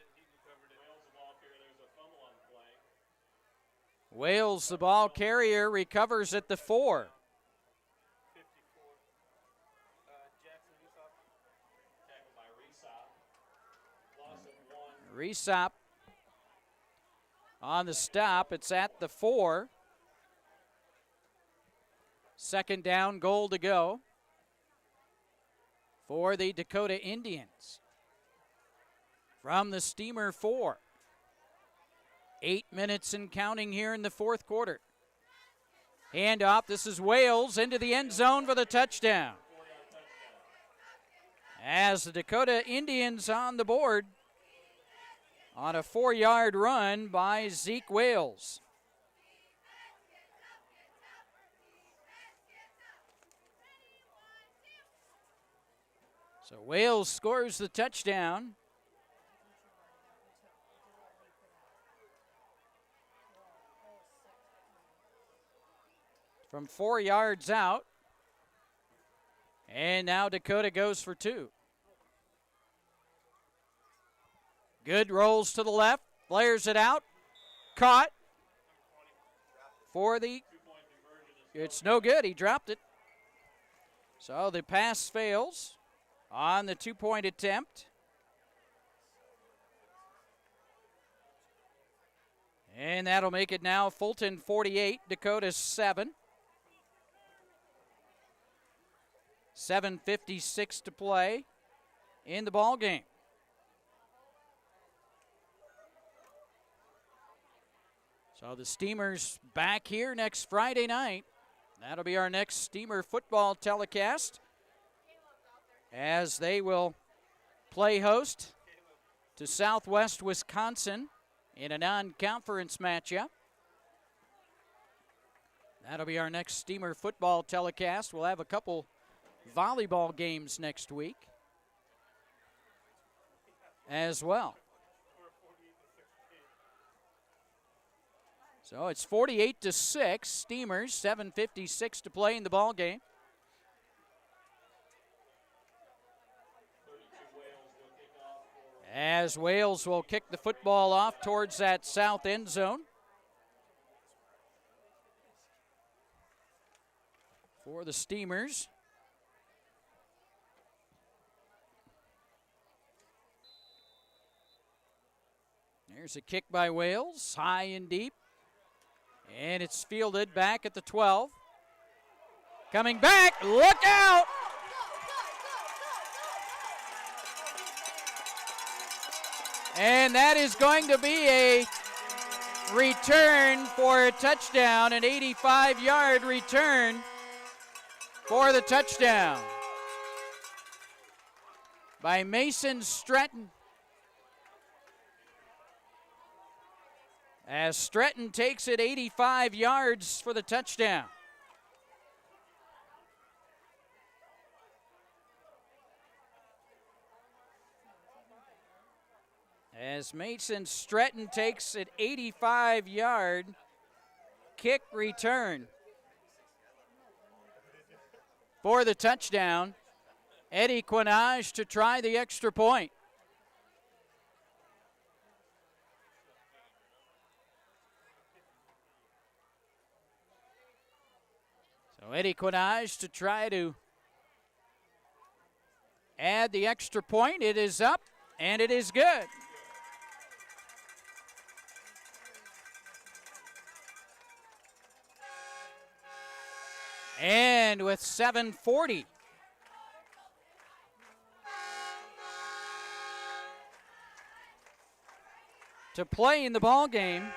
Wales, the ball carrier, recovers at the 4. Resop on the stop. It's at the 4. 2nd down, goal to go for the Dakota Indians. From the Steamer 4. 8 minutes and counting here in the fourth quarter. Handoff. This is Wales into the end zone for the touchdown. As the Dakota Indians on the board on a 4-yard run by Zeke Wales. So Wales scores the touchdown. From 4 yards out. And now Dakota goes for 2. Good, rolls to the left, flares it out, caught for the, it's no good, he dropped it. So the pass fails on the 2-point attempt. And that'll make it now Fulton 48, Dakota 7. 7:56 to play in the ball game. So the Steamers back here next Friday night. That'll be our next Steamer football telecast, as they will play host to Southwest Wisconsin in a non-conference matchup. That'll be our next Steamer football telecast. We'll have a couple volleyball games next week as well. So it's 48-6, Steamers, 7:56 to play in the ball game. As Wales will kick the football off towards that south end zone for the Steamers. There's a kick by Wales, high and deep. And it's fielded back at the 12. Coming back, look out! And that is going to be a return for a touchdown, an 85-yard return for the touchdown by Mason Stratton. As Stratton takes it 85 yards for the touchdown. As Mason Stratton takes it 85-yard kick return for the touchdown. Eddie Quinage to try the extra point. So Eddie Quinage to try to add the extra point. It is up, and it is good. And with 7:40 to play in the ball game,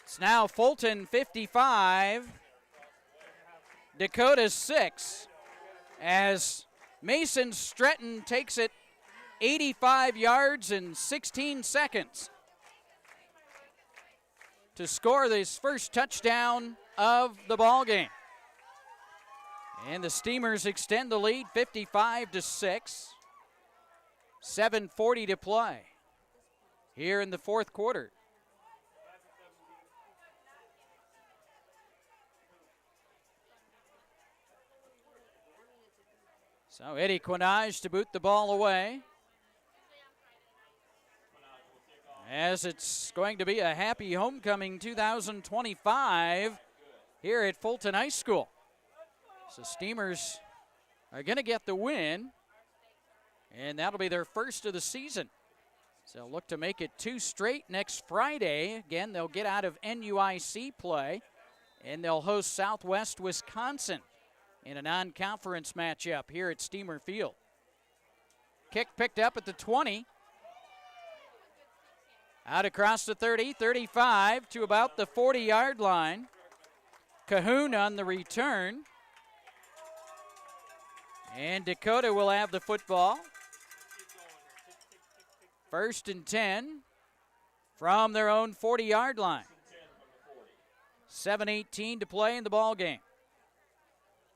it's now Fulton 55, Dakota 6, as Mason Stratton takes it 85 yards in 16 seconds to score this first touchdown of the ball game. And the Steamers extend the lead 55-6. 7:40 to play here in the fourth quarter. So Eddie Quinage to boot the ball away, as it's going to be a happy homecoming 2025 here at Fulton High School. So Steamers are going to get the win, and that'll be their first of the season. So they'll look to make it 2 straight next Friday. Again, they'll get out of NUIC play, and they'll host Southwest Wisconsin in a non-conference matchup here at Steamer Field. Kick picked up at the 20. Out across the 30, 35 to about the 40-yard line. Cahoon on the return. And Dakota will have the football. First and 10 from their own 40-yard line. 7:18 to play in the ball game.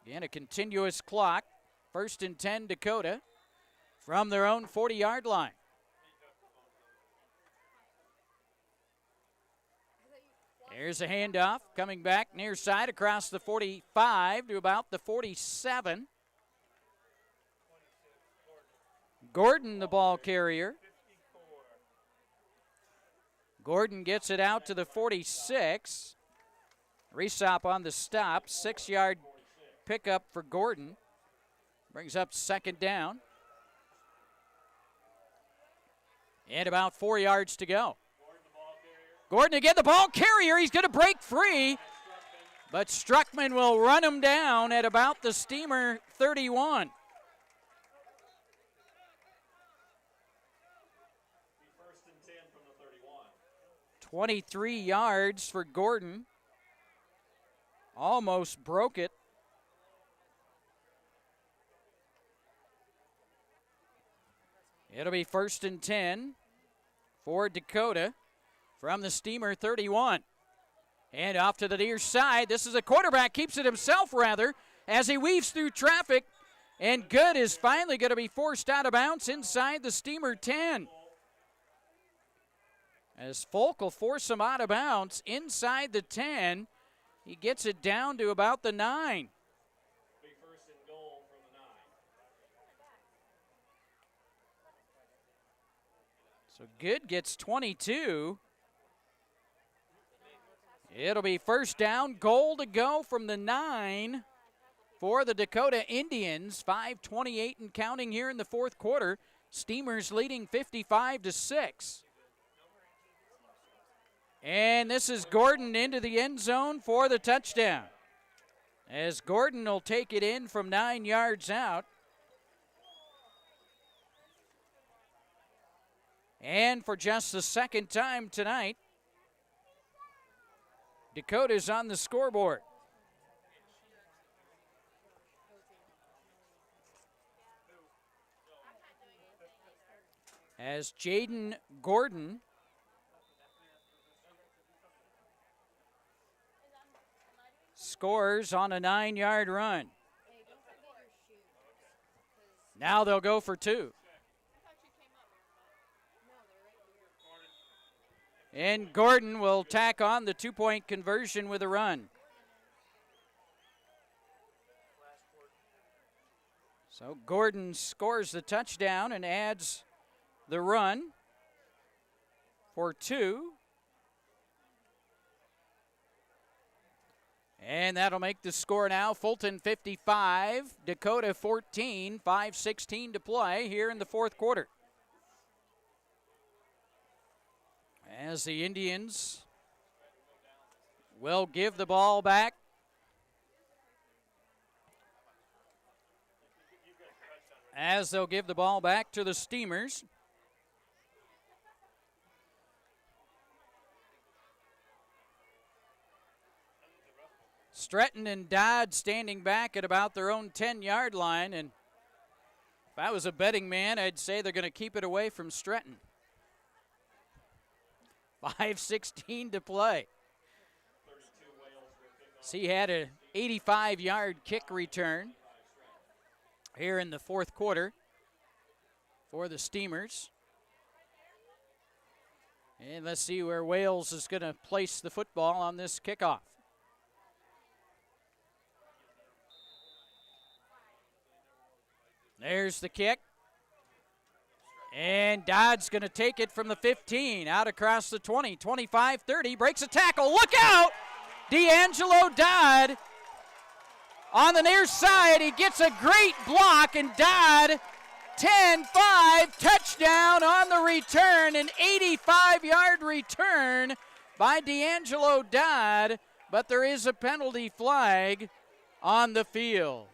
Again, a continuous clock. First and 10, Dakota from their own 40-yard line. Here's a handoff coming back near side across the 45 to about the 47. Gordon, the ball carrier. Gordon gets it out to the 46. Resop on the stop. 6-yard pickup for Gordon. Brings up second down. And about 4 yards to go. Gordon again, the ball carrier. He's going to break free. But Struckman will run him down at about the Steamer 31. First and 10 from the 31. 23 yards for Gordon. Almost broke it. It'll be first and 10 for Dakota from the Steamer 31. And off to the near side. This is a quarterback, keeps it himself rather, as he weaves through traffic. And Good is finally going to be forced out of bounds inside the Steamer 10. As Folk will force him out of bounds inside the 10. He gets it down to about the 9. Big first and goal from the 9. So Good gets 22. It'll be first down, goal to go from the 9 for the Dakota Indians. 5:28 and counting here in the fourth quarter. Steamers leading 55-6. And this is Gordon into the end zone for the touchdown. As Gordon will take it in from 9 yards out. And for just the second time tonight, Dakota's on the scoreboard. As Jaden Gordon scores on a 9-yard run. Now they'll go for 2. And Gordon will tack on the 2-point conversion with a run. So Gordon scores the touchdown and adds the run for 2. And that'll make the score now Fulton 55, Dakota 14, 5:16 to play here in the fourth quarter. As the Indians will give the ball back. As they'll give the ball back to the Steamers. Stretton and Dodd standing back at about their own 10-yard line. And if I was a betting man, I'd say they're going to keep it away from Stretton. 5:16 to play. So he had an 85-yard kick return here in the fourth quarter for the Steamers. And let's see where Wales is going to place the football on this kickoff. There's the kick. And Dodd's going to take it from the 15, out across the 20, 25, 30, breaks a tackle. Look out! D'Angelo Dodd on the near side. He gets a great block, and Dodd, 10-5, touchdown on the return. An 85-yard return by D'Angelo Dodd, but there is a penalty flag on the field.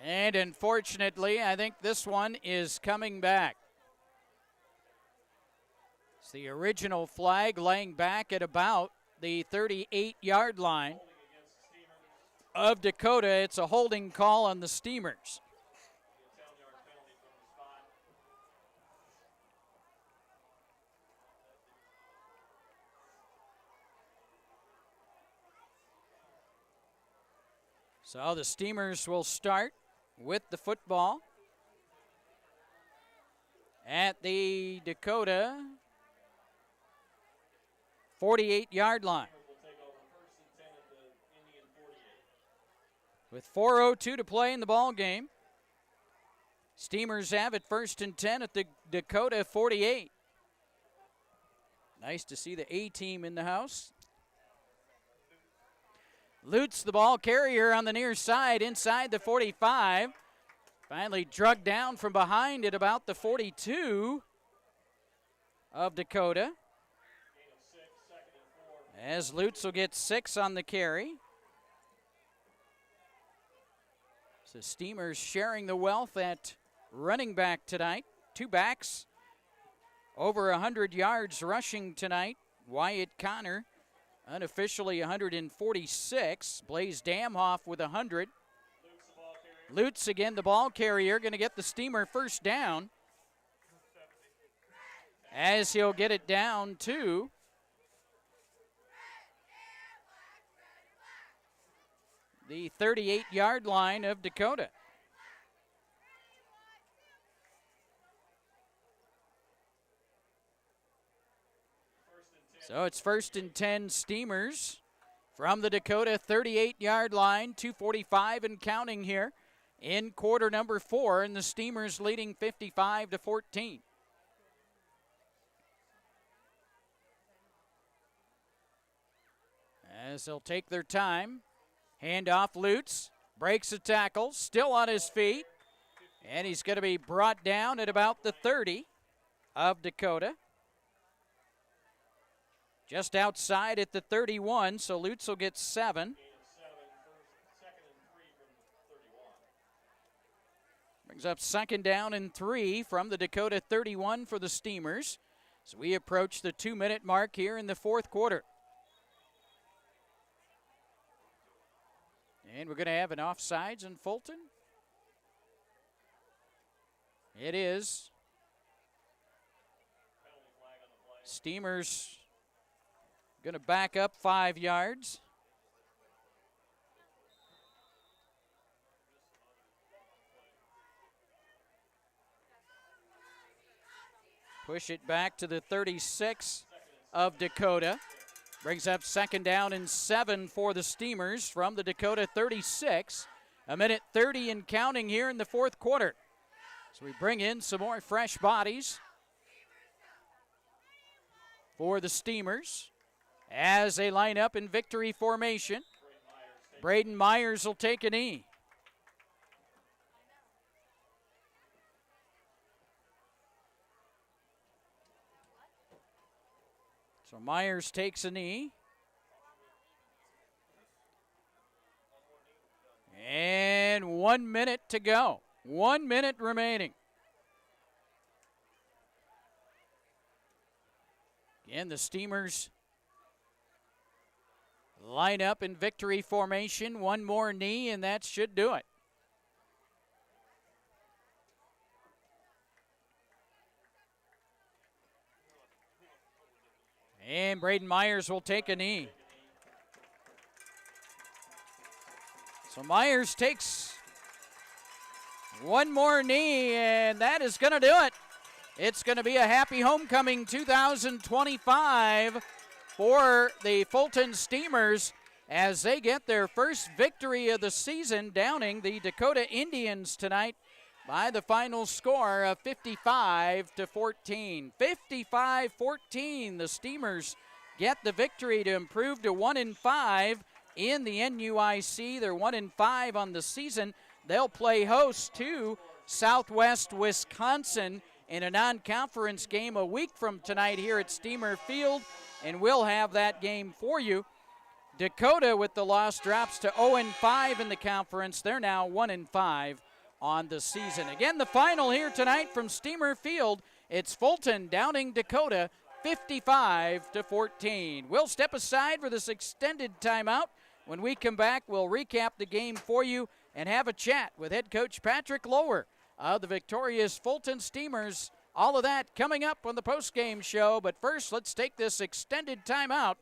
And unfortunately, I think this one is coming back. It's the original flag laying back at about the 38-yard line. of Dakota. It's a holding call on the Steamers. So the Steamers will start with the football at the Dakota 48-yard line. With 4:02 to play in the ball game, Steamers have it 1st and 10 at the Dakota 48. Nice to see the A team in the house. Lutz, the ball carrier on the near side inside the 45. Finally drugged down from behind at about the 42 of Dakota. As Lutz will get 6 on the carry. So Steamers sharing the wealth at running back tonight. 2 backs over 100 yards rushing tonight. Wyatt Connor unofficially 146. Blaze Damhoff with 100. Lutz again, the ball carrier, going to get the Steamer first down. As he'll get it down to the 38-yard line of Dakota. So it's 1st and 10 Steamers from the Dakota 38-yard line, 2:45 and counting here in quarter number 4, and the Steamers leading 55-14. As they'll take their time, hand off Lutz, breaks a tackle, still on his feet, and he's going to be brought down at about the 30 of Dakota. Just outside at the 31, so Lutz will get 7. Brings up 2nd down and 3 from the Dakota 31 for the Steamers. So we approach the 2-minute mark here in the 4th quarter. And we're going to have an offsides in Fulton. It is. Steamers going to back up 5 yards. Push it back to the 36 of Dakota. Brings up 2nd down and 7 for the Steamers from the Dakota 36. 1:30 and counting here in the 4th quarter. So we bring in some more fresh bodies for the Steamers as they line up in victory formation. Braden Myers will take a knee. So Myers takes a knee. And 1 minute to go. 1 minute remaining. Again, the Steamers line up in victory formation. One more knee, and that should do it. And Braden Myers will take a knee. So Myers takes one more knee, and that is going to do it. It's going to be a happy homecoming 2025 for the Fulton Steamers as they get their first victory of the season, downing the Dakota Indians tonight by the final score of 55-14. 55-14, the Steamers get the victory to improve to 1-5 in the NUIC. They're 1-5 on the season. They'll play host to Southwest Wisconsin in a non-conference game a week from tonight here at Steamer Field, and we'll have that game for you. Dakota, with the loss, drops to 0-5 in the conference. They're now 1-5 on the season. Again, the final here tonight from Steamer Field. It's Fulton downing Dakota 55-14. We'll step aside for this extended timeout. When we come back, we'll recap the game for you and have a chat with head coach Patrick Lower of the victorious Fulton Steamers. All of that coming up on the postgame show. But first, let's take this extended timeout.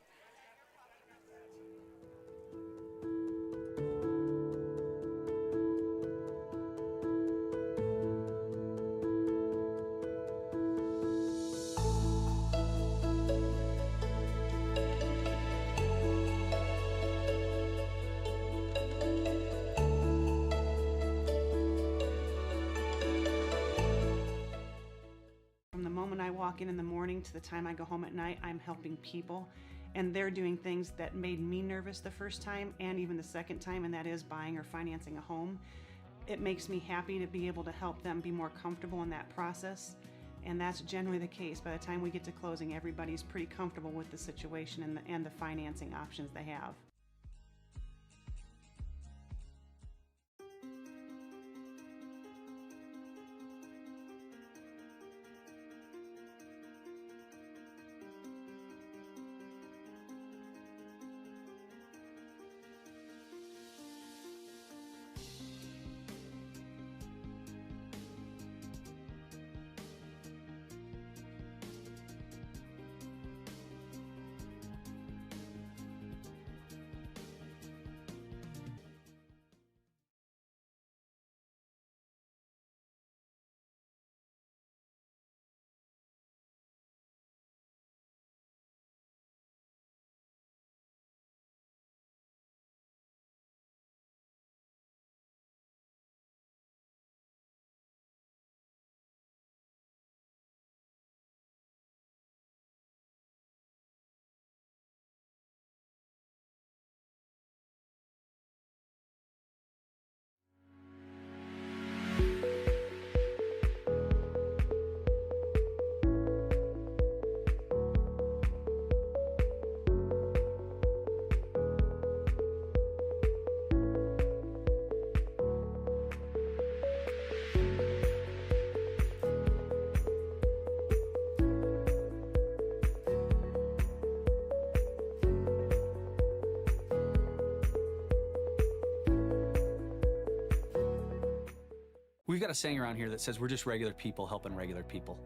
From the moment I walk in the morning to the time I go home at night, I'm helping people, and they're doing things that made me nervous the first time and even the second time, and that is buying or financing a home. It makes me happy to be able to help them be more comfortable in that process, and that's generally the case. By the time we get to closing, everybody's pretty comfortable with the situation and the financing options they have. We've got a saying around here that says we're just regular people helping regular people.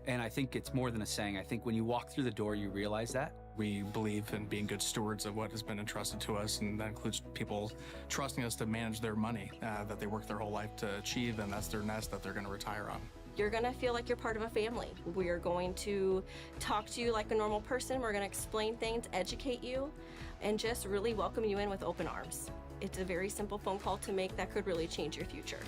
And I think it's more than a saying. I think when you walk through the door, you realize that. We believe in being good stewards of what has been entrusted to us, and that includes people trusting us to manage their money that they work their whole life to achieve, and that's their nest that they're going to retire on. You're gonna feel like you're part of a family. We're going to talk to you like a normal person. We're gonna explain things, educate you, and just really welcome you in with open arms. It's a very simple phone call to make that could really change your future.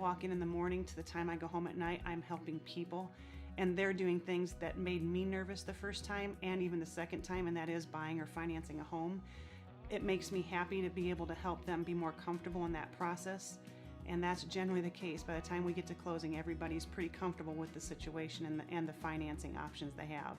Walk in the morning to the time I go home at night, I'm helping people, and they're doing things that made me nervous the first time and even the second time, and that is buying or financing a home. It makes me happy to be able to help them be more comfortable in that process, and that's generally the case. By the time we get to closing, everybody's pretty comfortable with the situation and the financing options they have.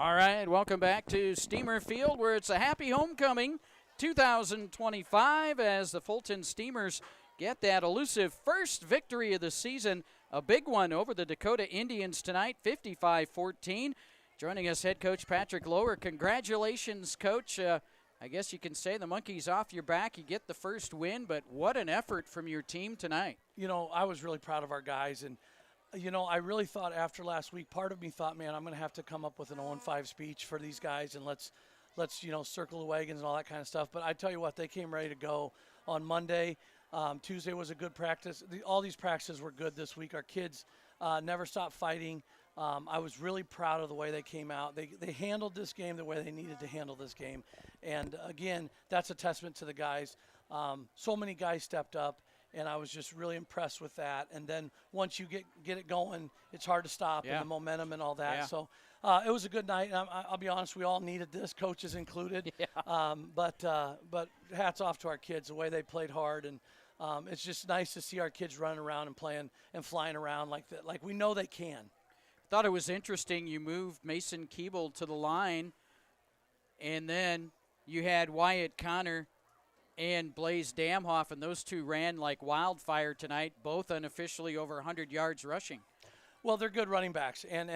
All right, welcome back to Steamer Field, where it's a happy homecoming 2025 as the Fulton Steamers get that elusive first victory of the season, a big one over the Dakota Indians tonight, 55-14. Joining us, head coach Patrick Lower. Congratulations, Coach. I guess you can say the monkey's off your back. You get the first win, but what an effort from your team tonight. You know, I was really proud of our guys, and you know, I really thought after last week, part of me thought, man, I'm going to have to come up with an 0-5 speech for these guys, and let's you know, circle the wagons and all that kind of stuff. But I tell you what, they came ready to go on Monday. Tuesday was a good practice. All these practices were good this week. Our kids never stopped fighting. I was really proud of the way they came out. They handled this game the way they needed to handle this game. And, again, that's a testament to the guys. So many guys stepped up. And I was just really impressed with that. And then once you get it going, it's hard to stop, and the momentum and all that. Yeah. So it was a good night. I'll be honest, we all needed this, coaches included. Yeah. But hats off to our kids, the way they played hard. And it's just nice to see our kids running around and playing and flying around like that. Like we know they can. Thought it was interesting you moved Mason Keeble to the line, and then you had Wyatt Connor and Blaze Damhoff, and those two ran like wildfire tonight, both unofficially over 100 yards rushing. Well, they're good running backs, and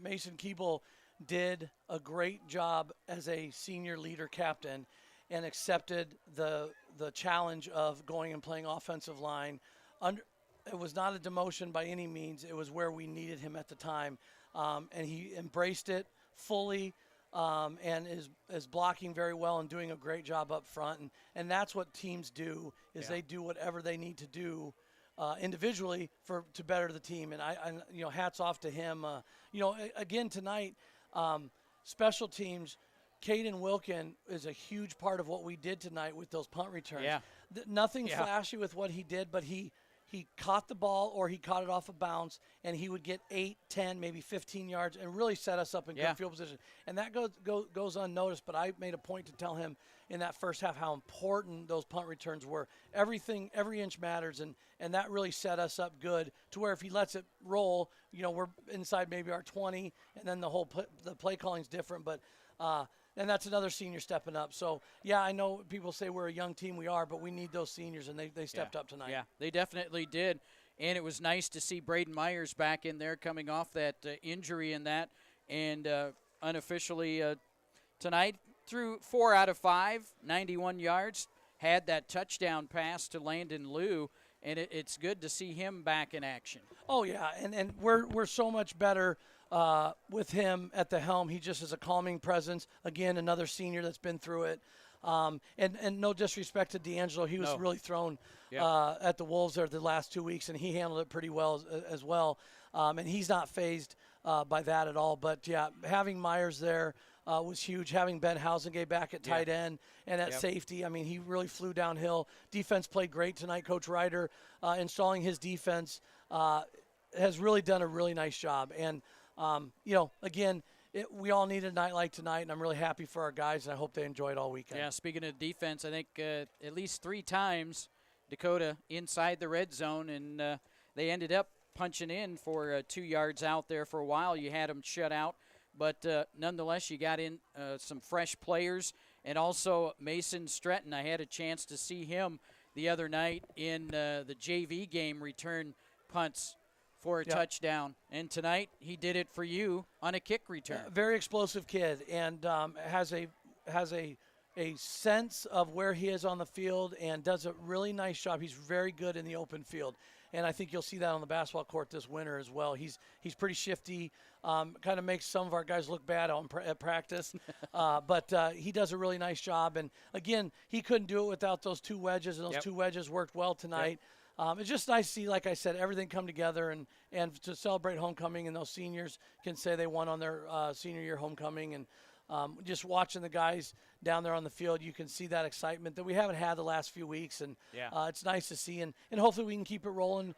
Mason Keeble did a great job as a senior leader captain and accepted the challenge of going and playing offensive line. It was not a demotion by any means. It was where we needed him at the time, and he embraced it fully. And is blocking very well and doing a great job up front. And that's what teams do, is they do whatever they need to do individually to better the team. And I you know, hats off to him. You know, again, tonight, special teams, Caden Wilkin is a huge part of what we did tonight with those punt returns. Yeah. Nothing flashy with what he did, but he caught the ball or he caught it off of bounds, and he would get 8, 10, maybe 15 yards and really set us up in good field position. And that goes unnoticed, but I made a point to tell him in that first half how important those punt returns were. Every inch matters, and that really set us up good to where if he lets it roll, you know, we're inside maybe our 20, and then the play calling's different. But and that's another senior stepping up. So, yeah, I know people say we're a young team. We are, but we need those seniors, and they stepped up tonight. Yeah, they definitely did. And it was nice to see Braden Myers back in there coming off that injury in that. And unofficially tonight, threw 4 out of 5, 91 yards, had that touchdown pass to Landon Liu. And it's good to see him back in action. Oh, yeah, and we're so much better with him at the helm. He just is a calming presence. Again, another senior that's been through it. And no disrespect to D'Angelo. He was really thrown at the Wolves there the last 2 weeks, and he handled it pretty well as well. And he's not fazed by that at all. But, yeah, having Myers there was huge. Having Ben Housengate back at tight end and at safety, I mean, he really flew downhill. Defense played great tonight. Coach Ryder installing his defense has really done a really nice job. And, you know, again, we all need a night like tonight, and I'm really happy for our guys, and I hope they enjoy it all weekend. Yeah, speaking of defense, I think at least 3 times Dakota inside the red zone, and they ended up punching in for 2 yards out there for a while. You had them shut out. But nonetheless, you got in some fresh players, and also Mason Stretton. I had a chance to see him the other night in the JV game return punts for a touchdown. And tonight he did it for you on a kick return. Very explosive kid, and has a sense of where he is on the field and does a really nice job. He's very good in the open field. And I think you'll see that on the basketball court this winter as well. He's pretty shifty, kind of makes some of our guys look bad at practice. But he does a really nice job. And, again, he couldn't do it without those 2 wedges, and those 2 wedges worked well tonight. It's just nice to see, like I said, everything come together and to celebrate homecoming, and those seniors can say they won on their senior year homecoming. And just watching the guys down there on the field, you can see that excitement that we haven't had the last few weeks, and it's nice to see, and hopefully we can keep it rolling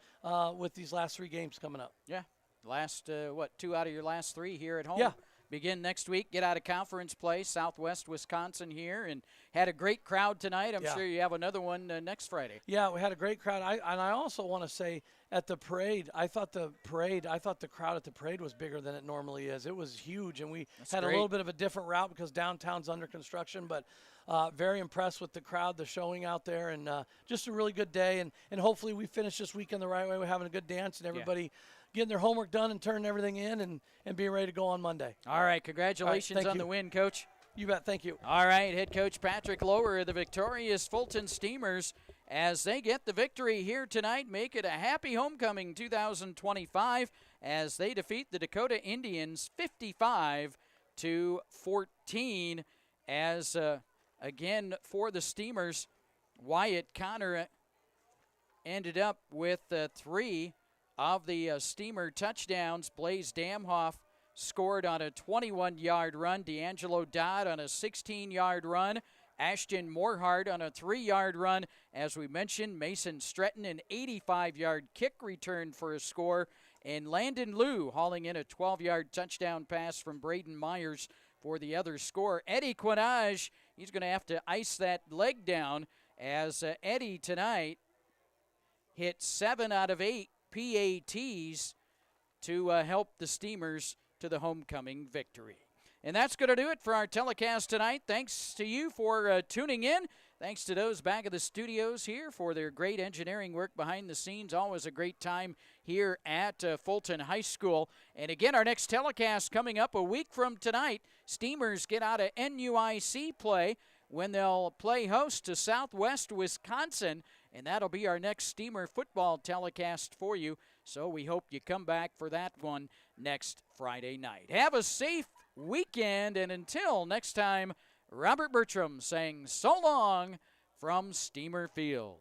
with these last 3 games coming up. Yeah, last 2 out of your last 3 here at home. begin next week. Get out of conference play, Southwest Wisconsin here, and had a great crowd tonight. I'm sure you have another one next Friday. Yeah, we had a great crowd. I also want to say at the parade, I thought the crowd at the parade was bigger than it normally is. It was huge, and we had a little bit of a different route because downtown's under construction, but very impressed with the crowd, the showing out there, and just a really good day. And hopefully we finish this weekend the right way. We're having a good dance and everybody getting their homework done and turning everything in and being ready to go on Monday. All right, congratulations on the win, Coach. You bet, thank you. All right, head coach Patrick Lower of the victorious Fulton Steamers as they get the victory here tonight, make it a happy homecoming 2025 as they defeat the Dakota Indians 55-14 as again, for the Steamers, Wyatt Connor ended up with 3 of the Steamer touchdowns. Blaze Damhoff scored on a 21-yard run. D'Angelo Dodd on a 16-yard run. Ashton Morehart on a 3-yard run. As we mentioned, Mason Stretton an 85-yard kick return for a score. And Landon Liu hauling in a 12-yard touchdown pass from Braden Myers for the other score. Eddie Quinage, he's going to have to ice that leg down as Eddie tonight hit 7 out of 8 PATs to help the Steamers to the homecoming victory. And that's going to do it for our telecast tonight. Thanks to you for tuning in. Thanks to those back of the studios here for their great engineering work behind the scenes. Always a great time here at Fulton High School. And again, our next telecast coming up a week from tonight. Steamers get out of NUIC play when they'll play host to Southwest Wisconsin. And that'll be our next Steamer football telecast for you. So we hope you come back for that one next Friday night. Have a safe weekend, and until next time, Robert Bertram saying so long from Steamer Field.